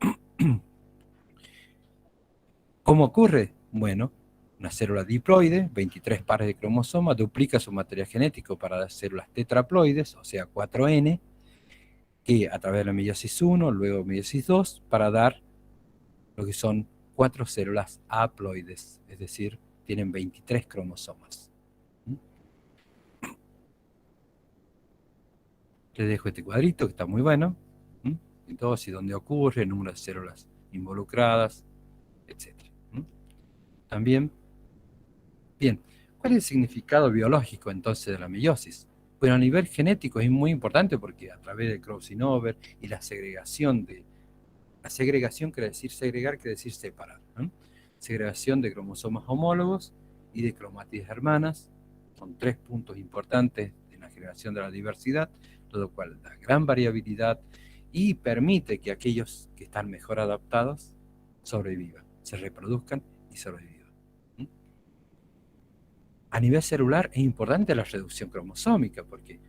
¿cómo ocurre? Bueno, una célula diploide, 23 pares de cromosomas, duplica su material genético para las células tetraploides, o sea, 4N, que a través de la meiosis 1, luego meiosis 2, para dar lo que son 4 células haploides, es decir, tienen 23 cromosomas. Les dejo este cuadrito que está muy bueno. Entonces, dónde ocurre, el número de células involucradas, etc. También, bien, ¿cuál es el significado biológico entonces de la meiosis? Bueno, a nivel genético es muy importante porque a través del crossing over y la segregación quiere decir segregar, quiere decir separar. Segregación de cromosomas homólogos y de cromátides hermanas, son 3 puntos importantes en la generación de la diversidad, lo cual da gran variabilidad y permite que aquellos que están mejor adaptados sobrevivan, se reproduzcan y sobrevivan. A nivel celular es importante la reducción cromosómica porque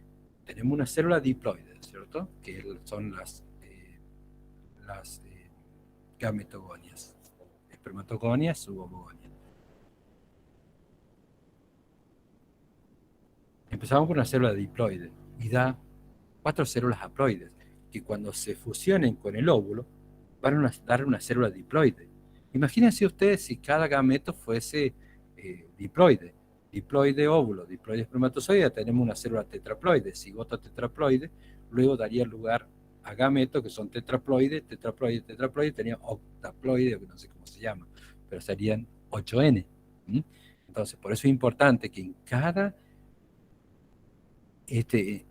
tenemos una célula diploide, ¿cierto? Que son las gametogonias, espermatogonias, subogonias. Empezamos con una célula diploide y da 4 células haploides que cuando se fusionen con el óvulo van a dar una célula diploide. Imagínense ustedes si cada gameto fuese diploide. Diploide óvulo, diploide espermatozoide, tenemos una célula tetraploide, cigoto tetraploide, luego daría lugar a gametos que son tetraploide, tenía octaploide, no sé cómo se llama, pero serían 8N. Entonces, por eso es importante que en cada, que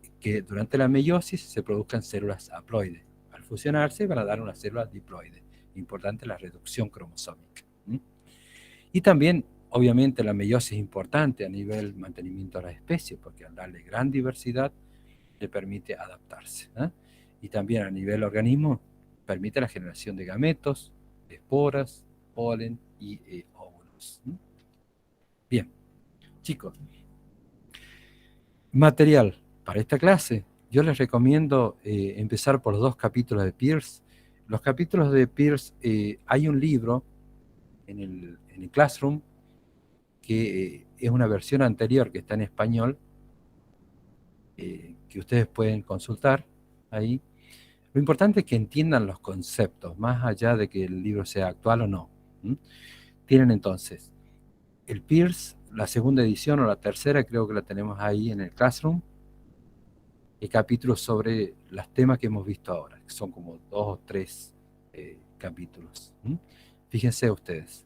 durante la meiosis se produzcan células haploides. Al fusionarse van a dar una célula diploide. Importante la reducción cromosómica. Y también, obviamente, la meiosis es importante a nivel mantenimiento de la especie, porque al darle gran diversidad le permite adaptarse. Y también a nivel organismo permite la generación de gametos, de esporas, polen y óvulos. Bien, chicos, material para esta clase. Yo les recomiendo empezar por los 2 capítulos de Peirce. Los capítulos de Peirce, hay un libro en el Classroom que es una versión anterior que está en español, que ustedes pueden consultar ahí. Lo importante es que entiendan los conceptos, más allá de que el libro sea actual o no. Tienen entonces el Peirce, la segunda edición o la tercera, creo que la tenemos ahí en el Classroom, el capítulo sobre los temas que hemos visto ahora, que son como 2 o 3 capítulos. Fíjense ustedes.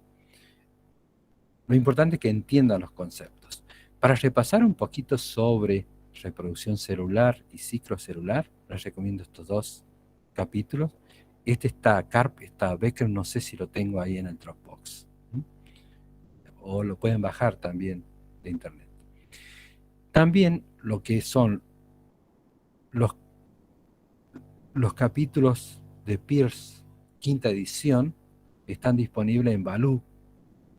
Lo importante es que entiendan los conceptos. Para repasar un poquito sobre reproducción celular y ciclo celular, les recomiendo estos 2 capítulos. Este está Karp, está Becker, no sé si lo tengo ahí en el Dropbox. O lo pueden bajar también de internet. También lo que son los capítulos de Pierce, quinta edición, están disponibles en Baloo,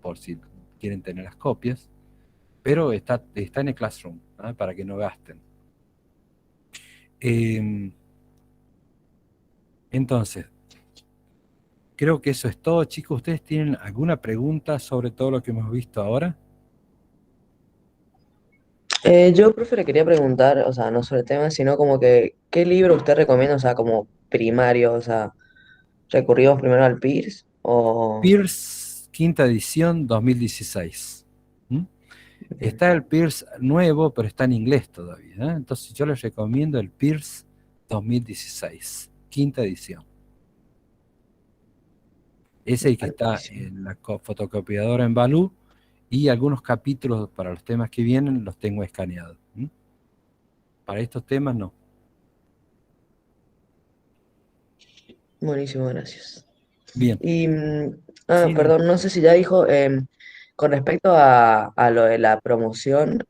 por si quieren tener las copias, pero está en el Classroom, ¿ah? Para que no gasten. Entonces, creo que eso es todo, chicos. ¿Ustedes tienen alguna pregunta sobre todo lo que hemos visto ahora? Yo, profe, le quería preguntar, o sea, no sobre el tema, sino como que, ¿qué libro usted recomienda, o sea, como primario, o sea, recurrimos primero al Pierce o... Pierce, quinta edición, 2016. ¿Mm? Está el Pierce nuevo, pero está en inglés todavía, ¿eh? Entonces yo les recomiendo el Pierce 2016, quinta edición. Ese que está en la fotocopiadora en Baloo, y algunos capítulos para los temas que vienen los tengo escaneados. ¿Mm? Para estos temas no. Buenísimo, gracias. Bien. Y, Sí, perdón, no sé si ya dijo, con respecto a lo de la promoción,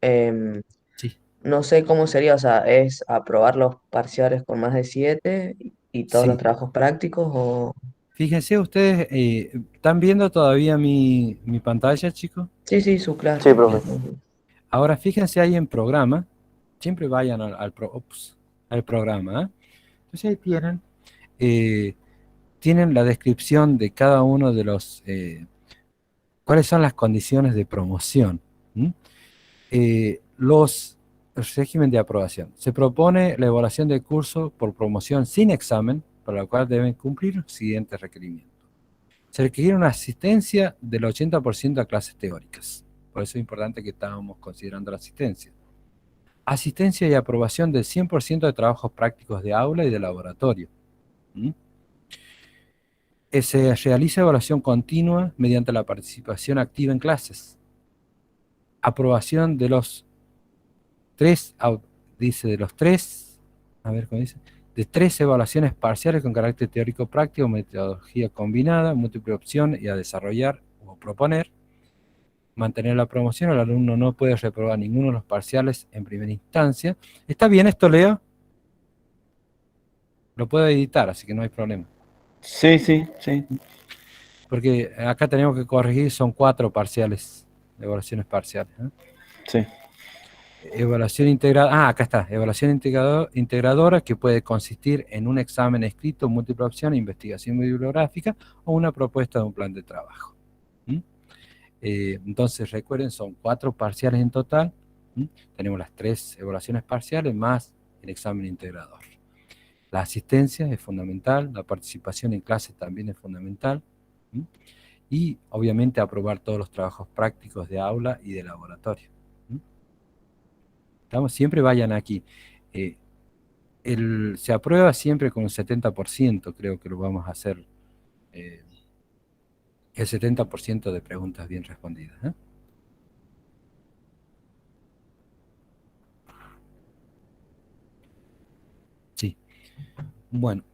sí, no sé cómo sería, o sea, ¿es aprobar los parciales con más de 7 y todos los sí. trabajos prácticos o...? Fíjense ustedes, ¿están viendo todavía mi pantalla, chicos? Sí, sí, su clase. Sí, profe. Ahora fíjense ahí en programa, siempre vayan al programa, ¿eh? Entonces ahí tienen la descripción de cada uno de los, cuáles son las condiciones de promoción. ¿Mm? El régimen de aprobación. Se propone la evaluación del curso por promoción sin examen, para la cual deben cumplir los siguientes requerimientos. Se requiere una asistencia del 80% a clases teóricas. Por eso es importante que estábamos considerando la asistencia. Asistencia y aprobación del 100% de trabajos prácticos de aula y de laboratorio. ¿Mm? Se realiza evaluación continua mediante la participación activa en clases. Aprobación de los tres, a ver cómo dice, de 3 evaluaciones parciales con carácter teórico práctico, metodología combinada, múltiple opción y a desarrollar o proponer. Mantener la promoción, el alumno no puede reprobar ninguno de los parciales en primera instancia. ¿Está bien esto, Leo? Lo puedo editar, así que no hay problema. Sí, sí, sí. Porque acá tenemos que corregir, son 4 parciales, evaluaciones parciales, ¿eh? Sí. Evaluación integrada, acá está, evaluación integradora que puede consistir en un examen escrito, múltiple opción, investigación bibliográfica o una propuesta de un plan de trabajo. ¿Mm? Entonces recuerden, son 4 parciales en total. ¿Mm? Tenemos las 3 evaluaciones parciales más el examen integrador. La asistencia es fundamental, la participación en clases también es fundamental. ¿Mm? Y obviamente aprobar todos los trabajos prácticos de aula y de laboratorio. Siempre vayan aquí. Se aprueba siempre con un 70%, creo que lo vamos a hacer. El 70% de preguntas bien respondidas, ¿eh? Sí. Bueno.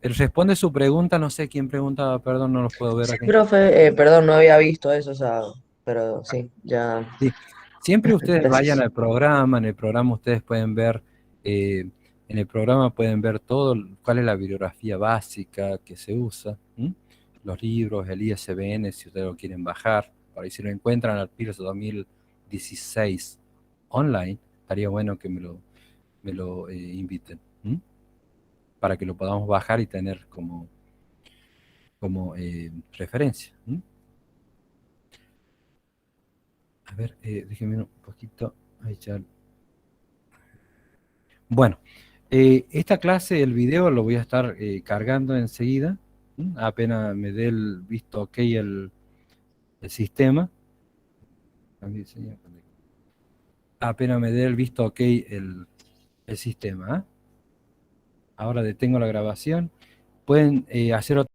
Responde su pregunta, no sé quién preguntaba, perdón, no los puedo ver Sí, aquí. profe, perdón, no había visto eso, o sea, pero sí, ya. Sí. Siempre ustedes vayan Gracias. al programa, en el programa ustedes pueden ver, en el programa pueden ver todo, cuál es la bibliografía básica que se usa, ¿m? Los libros, el ISBN, si ustedes lo quieren bajar, por ahí si lo encuentran al PIRS 2016 online, estaría bueno que me lo inviten, ¿m? Para que lo podamos bajar y tener como referencia, ¿m? A ver, déjenme un poquito. Ahí ya. Bueno, esta clase, el video, lo voy a estar cargando enseguida. Apenas me dé el visto ok el sistema. Apenas me dé el visto ok el sistema. Ahora detengo la grabación. Pueden hacer otra